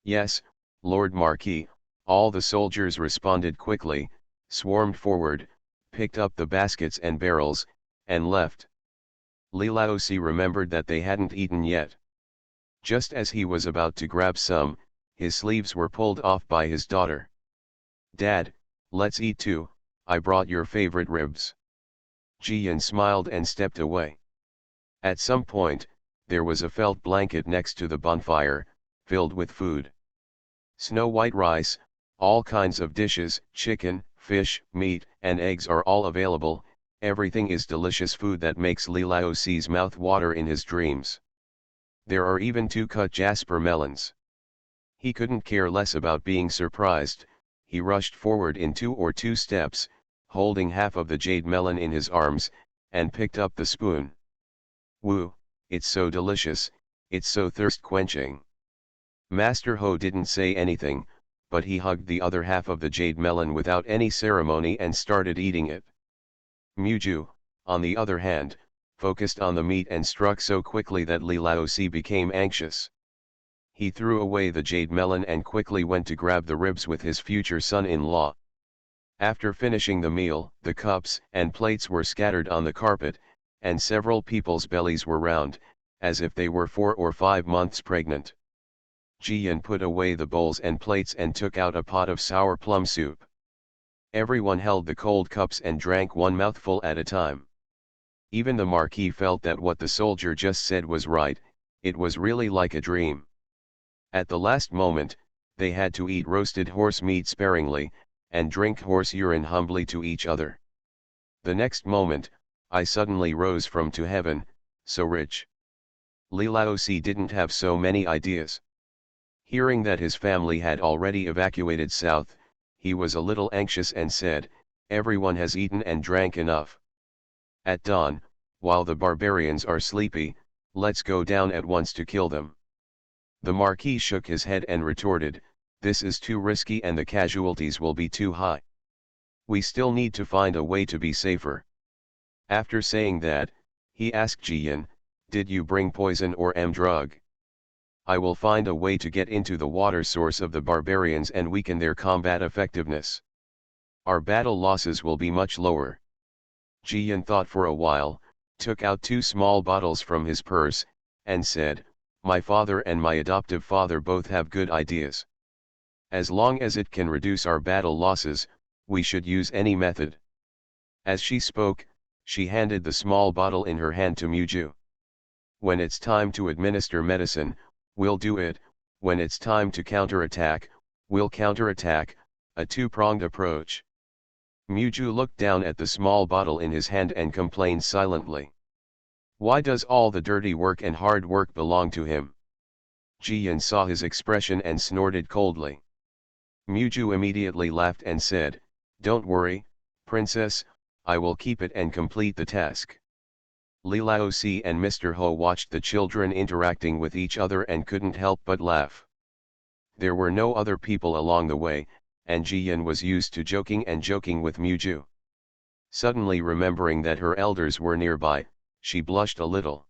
"Yes, Lord Marquis," all the soldiers responded quickly, swarmed forward, picked up the baskets and barrels, and left. Li Laozi remembered that they hadn't eaten yet. Just as he was about to grab some, his sleeves were pulled off by his daughter. "Dad, let's eat too, I brought your favorite ribs." Ji Yin smiled and stepped away. At some point, there was a felt blanket next to the bonfire, filled with food. Snow-white rice, all kinds of dishes, chicken, fish, meat, and eggs are all available. Everything is delicious food that makes Li Laozi's mouth water in his dreams. There are even 2 cut jasper melons. He couldn't care less about being surprised. He rushed forward in 2 steps, holding half of the jade melon in his arms, and picked up the spoon. "Woo, it's so delicious, it's so thirst-quenching." Master Ho didn't say anything, but he hugged the other half of the jade melon without any ceremony and started eating it. Muju, on the other hand, focused on the meat and struck so quickly that Li Laozi became anxious. He threw away the jade melon and quickly went to grab the ribs with his future son-in-law. After finishing the meal, the cups and plates were scattered on the carpet, and several people's bellies were round, as if they were 4 or 5 months pregnant. Jiyan put away the bowls and plates and took out a pot of sour plum soup. Everyone held the cold cups and drank one mouthful at a time. Even the Marquis felt that what the soldier just said was right, it was really like a dream. At the last moment, they had to eat roasted horse meat sparingly, and drink horse urine humbly to each other. The next moment, I suddenly rose from to heaven, so rich. Li Laozi didn't have so many ideas. Hearing that his family had already evacuated south, he was a little anxious and said, "Everyone has eaten and drank enough. At dawn, while the barbarians are sleepy, let's go down at once to kill them." The Marquis shook his head and retorted, "This is too risky and the casualties will be too high. We still need to find a way to be safer." After saying that, he asked Jiyan, "Did you bring poison or drug? I will find a way to get into the water source of the barbarians and weaken their combat effectiveness. Our battle losses will be much lower." Jiyan thought for a while, took out 2 small bottles from his purse, and said, "My father and my adoptive father both have good ideas. As long as it can reduce our battle losses, we should use any method." As she spoke, she handed the small bottle in her hand to Muju. "When it's time to administer medicine, we'll do it. When it's time to counterattack, we'll counterattack, a 2-pronged approach." Muju looked down at the small bottle in his hand and complained silently. "Why does all the dirty work and hard work belong to him?" Jiyan saw his expression and snorted coldly. Muju immediately laughed and said, "Don't worry, princess, I will keep it and complete the task." Li Laozi and Mr. Ho watched the children interacting with each other and couldn't help but laugh. There were no other people along the way, and Jiyan was used to joking with Muju. Suddenly remembering that her elders were nearby, she blushed a little.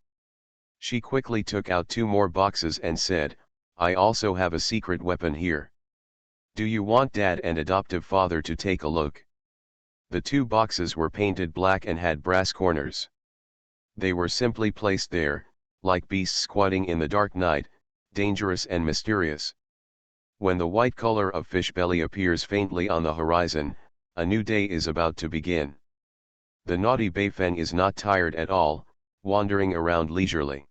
She quickly took out 2 more boxes and said, "I also have a secret weapon here. Do you want Dad and adoptive father to take a look?" The 2 boxes were painted black and had brass corners. They were simply placed there, like beasts squatting in the dark night, dangerous and mysterious. When the white color of fish belly appears faintly on the horizon, a new day is about to begin. The naughty Beifeng is not tired at all, wandering around leisurely.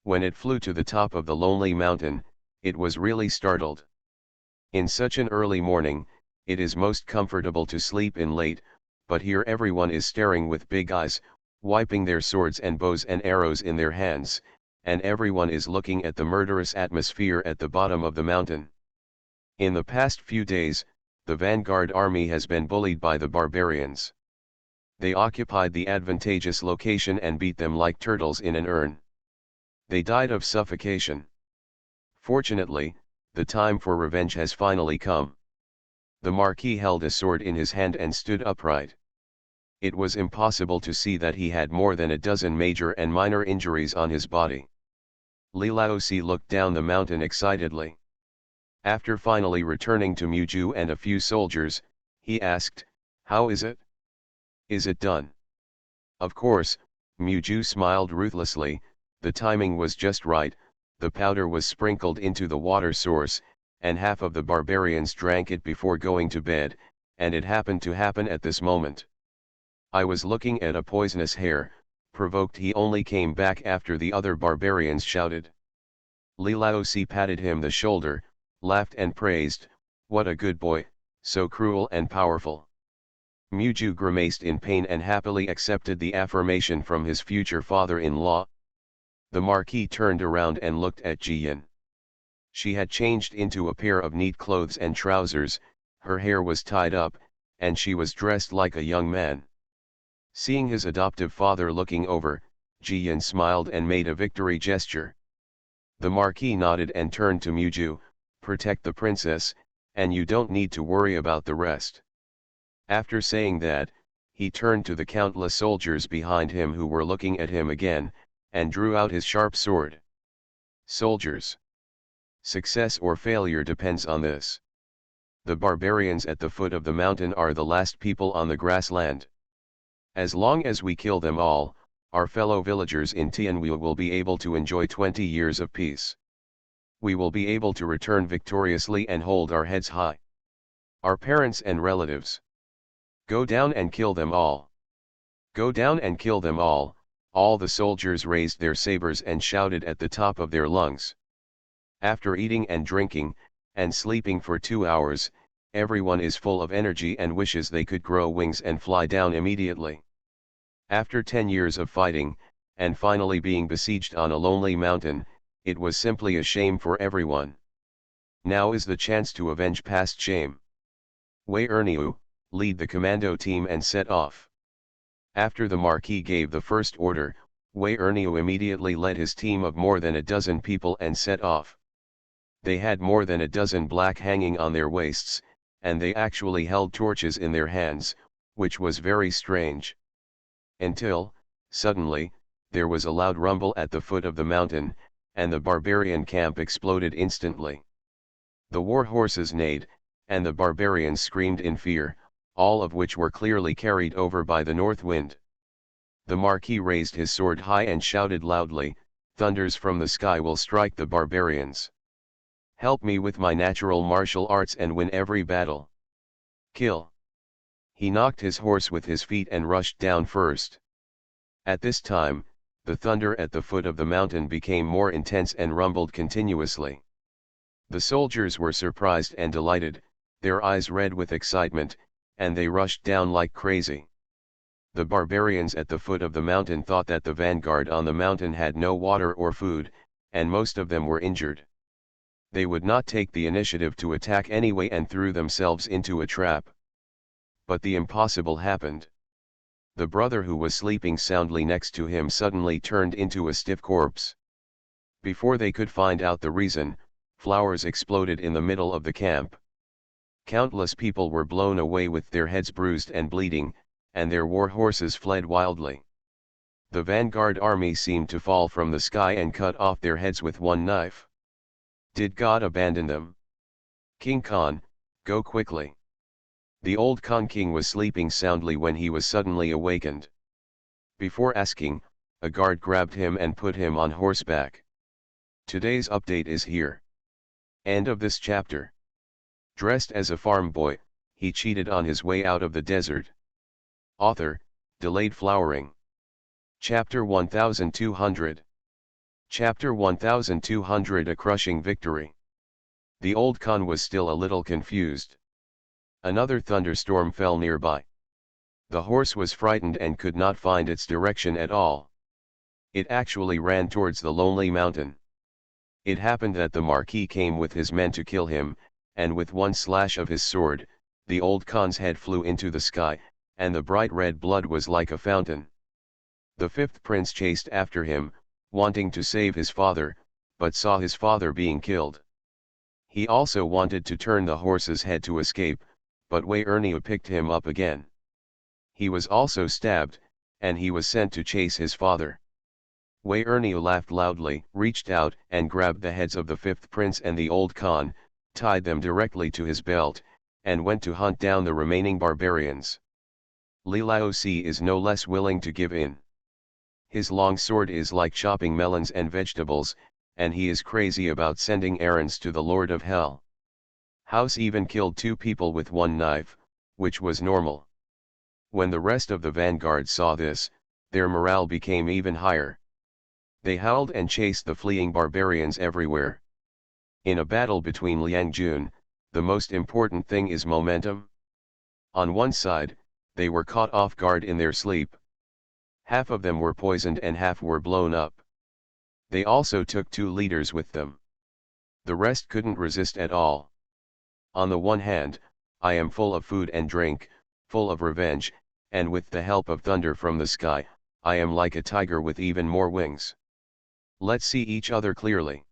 When it flew to the top of the lonely mountain, it was really startled. In such an early morning, it is most comfortable to sleep in late, but here everyone is staring with big eyes, wiping their swords and bows and arrows in their hands, and everyone is looking at the murderous atmosphere at the bottom of the mountain. In the past few days, the vanguard army has been bullied by the barbarians. They occupied the advantageous location and beat them like turtles in an urn. They died of suffocation. Fortunately, the time for revenge has finally come. The Marquis held a sword in his hand and stood upright. It was impossible to see that he had more than a dozen major and minor injuries on his body. Li Laozi looked down the mountain excitedly. After finally returning to Muju and a few soldiers, he asked, "How is it? Is it done?" Of course, Muju smiled ruthlessly, the timing was just right, the powder was sprinkled into the water source, and half of the barbarians drank it before going to bed, and it happened to happen at this moment. I was looking at a poisonous hare, provoked he only came back after the other barbarians shouted. Li Laozi patted him the shoulder, laughed and praised, "What a good boy, so cruel and powerful." Muju grimaced in pain and happily accepted the affirmation from his future father-in-law. The Marquis turned around and looked at Jiyan. She had changed into a pair of neat clothes and trousers, her hair was tied up, and she was dressed like a young man. Seeing his adoptive father looking over, Ji Yan smiled and made a victory gesture. The Marquis nodded and turned to Muju, "Protect the princess, and you don't need to worry about the rest." After saying that, he turned to the countless soldiers behind him who were looking at him again, and drew out his sharp sword. "Soldiers. Success or failure depends on this. The barbarians at the foot of the mountain are the last people on the grassland. As long as we kill them all, our fellow villagers in Tianwu will be able to enjoy 20 years of peace. We will be able to return victoriously and hold our heads high. Our parents and relatives. Go down and kill them all. Go down and kill them all." All the soldiers raised their sabers and shouted at the top of their lungs. After eating and drinking, and sleeping for 2 hours, everyone is full of energy and wishes they could grow wings and fly down immediately. After 10 years of fighting, and finally being besieged on a lonely mountain, it was simply a shame for everyone. Now is the chance to avenge past shame. Wei Erniu, lead the commando team and set off. After the Marquis gave the first order, Wei Erniu immediately led his team of more than a dozen people and set off. They had more than a dozen black hanging on their waists, and they actually held torches in their hands, which was very strange. Until, suddenly, there was a loud rumble at the foot of the mountain, and the barbarian camp exploded instantly. The war horses neighed, and the barbarians screamed in fear, all of which were clearly carried over by the north wind. The Marquis raised his sword high and shouted loudly, "Thunders from the sky will strike the barbarians. Help me with my natural martial arts and win every battle. Kill." He knocked his horse with his feet and rushed down first. At this time, the thunder at the foot of the mountain became more intense and rumbled continuously. The soldiers were surprised and delighted, their eyes red with excitement, and they rushed down like crazy. The barbarians at the foot of the mountain thought that the vanguard on the mountain had no water or food, and most of them were injured. They would not take the initiative to attack anyway and threw themselves into a trap. But the impossible happened. The brother who was sleeping soundly next to him suddenly turned into a stiff corpse. Before they could find out the reason, flowers exploded in the middle of the camp. Countless people were blown away with their heads bruised and bleeding, and their war horses fled wildly. The vanguard army seemed to fall from the sky and cut off their heads with one knife. Did God abandon them? King Khan, go quickly. The old Khan king was sleeping soundly when he was suddenly awakened. Before asking, a guard grabbed him and put him on horseback. Today's update is here. End of this chapter. Dressed as a farm boy, he cheated on his way out of the desert. Author, Delayed Flowering. Chapter 1200. Chapter 1200, A Crushing Victory. The old Khan was still a little confused. Another thunderstorm fell nearby. The horse was frightened and could not find its direction at all. It actually ran towards the lonely mountain. It happened that the Marquis came with his men to kill him, and with one slash of his sword, the old Khan's head flew into the sky, and the bright red blood was like a fountain. The fifth prince chased after him, wanting to save his father, but saw his father being killed. He also wanted to turn the horse's head to escape, but Wei Erniu picked him up again. He was also stabbed, and he was sent to chase his father. Wei Erniu laughed loudly, reached out and grabbed the heads of the fifth prince and the old Khan, tied them directly to his belt, and went to hunt down the remaining barbarians. Li Laozi is no less willing to give in. His long sword is like chopping melons and vegetables, and he is crazy about sending errands to the Lord of Hell. House even killed 2 people with one knife, which was normal. When the rest of the vanguard saw this, their morale became even higher. They howled and chased the fleeing barbarians everywhere. In a battle between Liang Jun, the most important thing is momentum. On one side, they were caught off guard in their sleep. Half of them were poisoned and half were blown up. They also took 2 leaders with them. The rest couldn't resist at all. On the one hand, I am full of food and drink, full of revenge, and with the help of thunder from the sky, I am like a tiger with even more wings. Let's see each other clearly.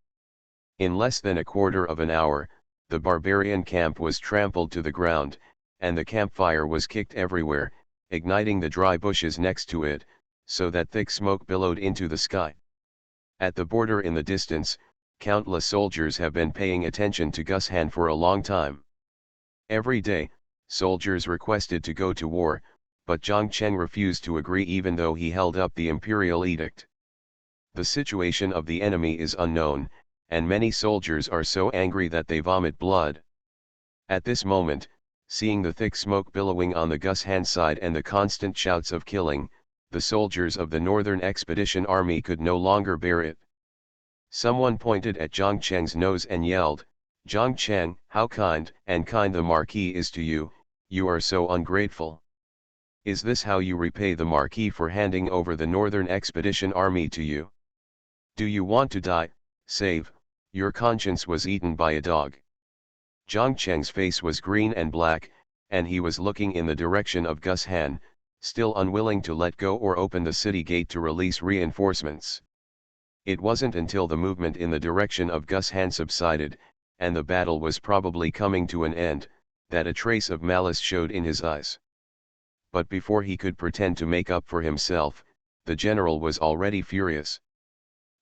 In less than a quarter of an hour, the barbarian camp was trampled to the ground, and the campfire was kicked everywhere, igniting the dry bushes next to it, so that thick smoke billowed into the sky. At the border in the distance, countless soldiers have been paying attention to Gus Han for a long time. Every day, soldiers requested to go to war, but Zhang Cheng refused to agree even though he held up the imperial edict. The situation of the enemy is unknown, and many soldiers are so angry that they vomit blood. At this moment, seeing the thick smoke billowing on the Gus Han side and the constant shouts of killing, the soldiers of the Northern Expedition Army could no longer bear it. Someone pointed at Zhang Cheng's nose and yelled, "Zhang Cheng, how kind the Marquis is to you, you are so ungrateful. Is this how you repay the Marquis for handing over the Northern Expedition Army to you? Do you want to die? Save, your conscience was eaten by a dog." Zhang Cheng's face was green and black, and he was looking in the direction of Gus Han, still unwilling to let go or open the city gate to release reinforcements. It wasn't until the movement in the direction of Gus Han subsided, and the battle was probably coming to an end, that a trace of malice showed in his eyes. But before he could pretend to make up for himself, the general was already furious.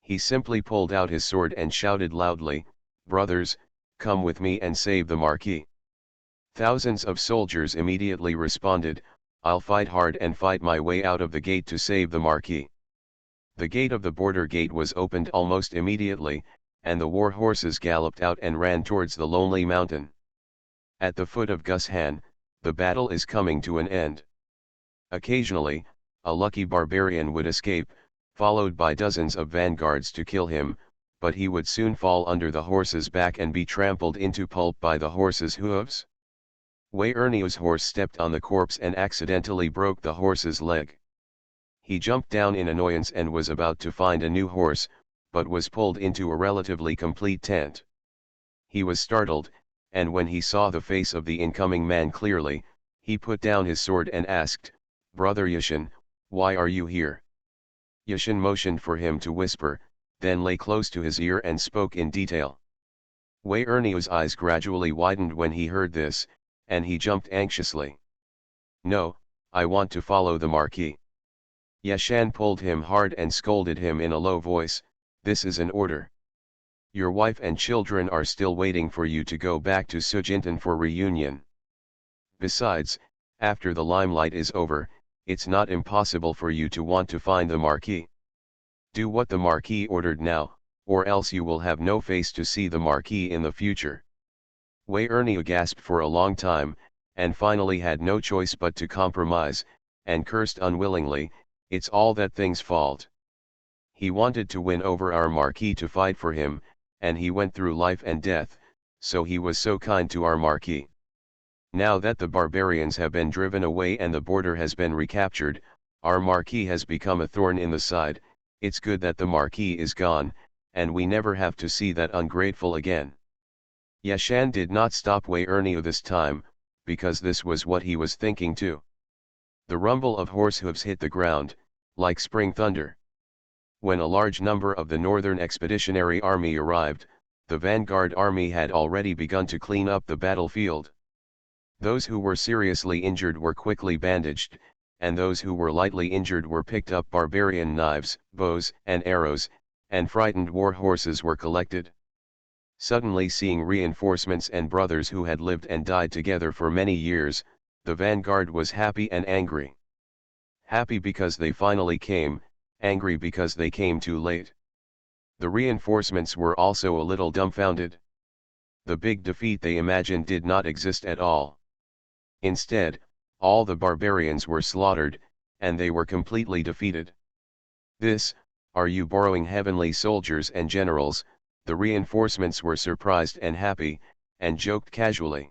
He simply pulled out his sword and shouted loudly, "Brothers, come with me and save the Marquis." Thousands of soldiers immediately responded, "I'll fight hard and fight my way out of the gate to save the Marquis." The gate of the border gate was opened almost immediately, and the war horses galloped out and ran towards the lonely mountain. At the foot of Gus Han, the battle is coming to an end. Occasionally, a lucky barbarian would escape, followed by dozens of vanguards to kill him, but he would soon fall under the horse's back and be trampled into pulp by the horse's hooves. Wei Erniu's horse stepped on the corpse and accidentally broke the horse's leg. He jumped down in annoyance and was about to find a new horse, but was pulled into a relatively complete tent. He was startled, and when he saw the face of the incoming man clearly, he put down his sword and asked, "Brother Yashin, why are you here?" Yashin motioned for him to whisper, then lay close to his ear and spoke in detail. Wei Erniu's eyes gradually widened when he heard this, and he jumped anxiously. "No, I want to follow the Marquis." Yashan pulled him hard and scolded him in a low voice, "This is an order. Your wife and children are still waiting for you to go back to Sujintan for reunion. Besides, after the limelight is over, it's not impossible for you to want to find the Marquis. Do what the Marquis ordered now, or else you will have no face to see the Marquis in the future." Wei Erniu gasped for a long time, and finally had no choice but to compromise, and cursed unwillingly, "It's all that thing's fault. He wanted to win over our Marquis to fight for him, and he went through life and death, so he was so kind to our Marquis. Now that the barbarians have been driven away and the border has been recaptured, our Marquis has become a thorn in the side. It's good that the Marquis is gone, and we never have to see that ungrateful again." Yashan did not stop Wei Erniu this time, because this was what he was thinking too. The rumble of horse hooves hit the ground, like spring thunder. When a large number of the Northern Expeditionary Army arrived, the vanguard army had already begun to clean up the battlefield. Those who were seriously injured were quickly bandaged, and those who were lightly injured were picked up barbarian knives, bows, and arrows, and frightened war horses were collected. Suddenly seeing reinforcements and brothers who had lived and died together for many years, the vanguard was happy and angry. Happy because they finally came, angry because they came too late. The reinforcements were also a little dumbfounded. The big defeat they imagined did not exist at all. Instead, all the barbarians were slaughtered, and they were completely defeated. "This, are you borrowing heavenly soldiers and generals?" The reinforcements were surprised and happy, and joked casually.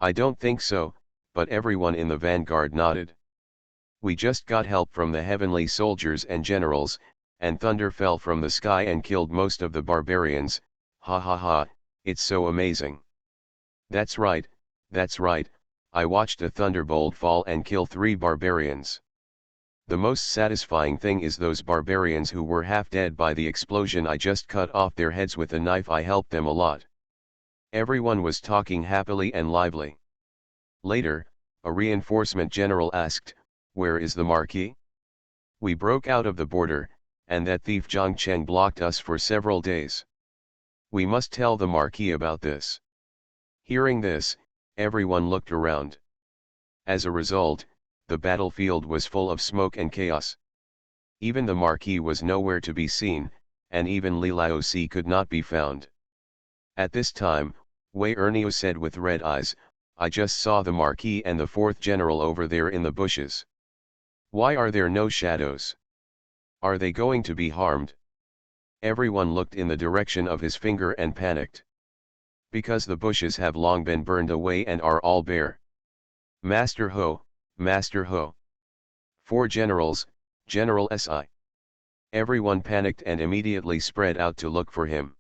"I don't think so," but everyone in the vanguard nodded. "We just got help from the heavenly soldiers and generals, and thunder fell from the sky and killed most of the barbarians, ha ha ha, it's so amazing." That's right, I watched a thunderbolt fall and kill 3 barbarians. The most satisfying thing is those barbarians who were half dead by the explosion. I just cut off their heads with a knife. I helped them a lot. Everyone was talking happily and lively. Later, a reinforcement general asked, "Where is the Marquis? We broke out of the border, and that thief Zhang Cheng blocked us for several days. We must tell the Marquis about this." Hearing this, everyone looked around. As a result, the battlefield was full of smoke and chaos. Even the Marquis was nowhere to be seen, and even Li Laozi could not be found. At this time, Wei Ernio said with red eyes, "I just saw the Marquis and the 4th general over there in the bushes. Why are there no shadows? Are they going to be harmed?" Everyone looked in the direction of his finger and panicked. Because the bushes have long been burned away and are all bare. "Master Ho, Master Ho. 4 generals, General Si." Everyone panicked and immediately spread out to look for him.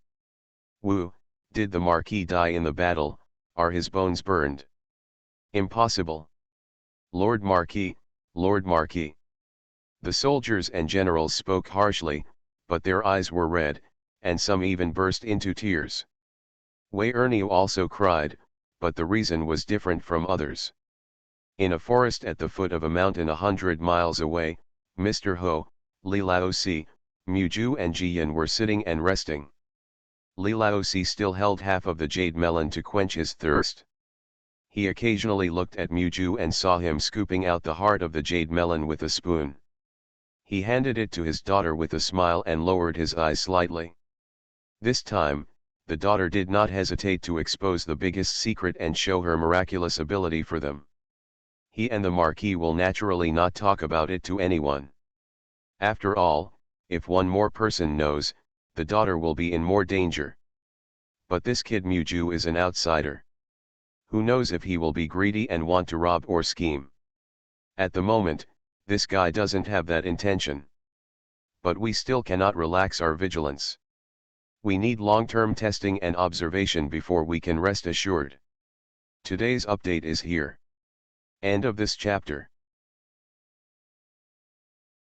"Wu, did the Marquis die in the battle? Are his bones burned?" "Impossible. Lord Marquis, Lord Marquis." The soldiers and generals spoke harshly, but their eyes were red, and some even burst into tears. Wei Ernio also cried, but the reason was different from others. In a forest at the foot of a mountain 100 miles away, Mr. Ho, Li Laozi, Muju and Jiyan were sitting and resting. Li Laozi still held half of the jade melon to quench his thirst. He occasionally looked at Muju and saw him scooping out the heart of the jade melon with a spoon. He handed it to his daughter with a smile and lowered his eyes slightly. This time, the daughter did not hesitate to expose the biggest secret and show her miraculous ability for them. He and the Marquis will naturally not talk about it to anyone. After all, if one more person knows, the daughter will be in more danger. But this kid Muju is an outsider. Who knows if he will be greedy and want to rob or scheme? At the moment, this guy doesn't have that intention. But we still cannot relax our vigilance. We need long-term testing and observation before we can rest assured. Today's update is here. End of this chapter.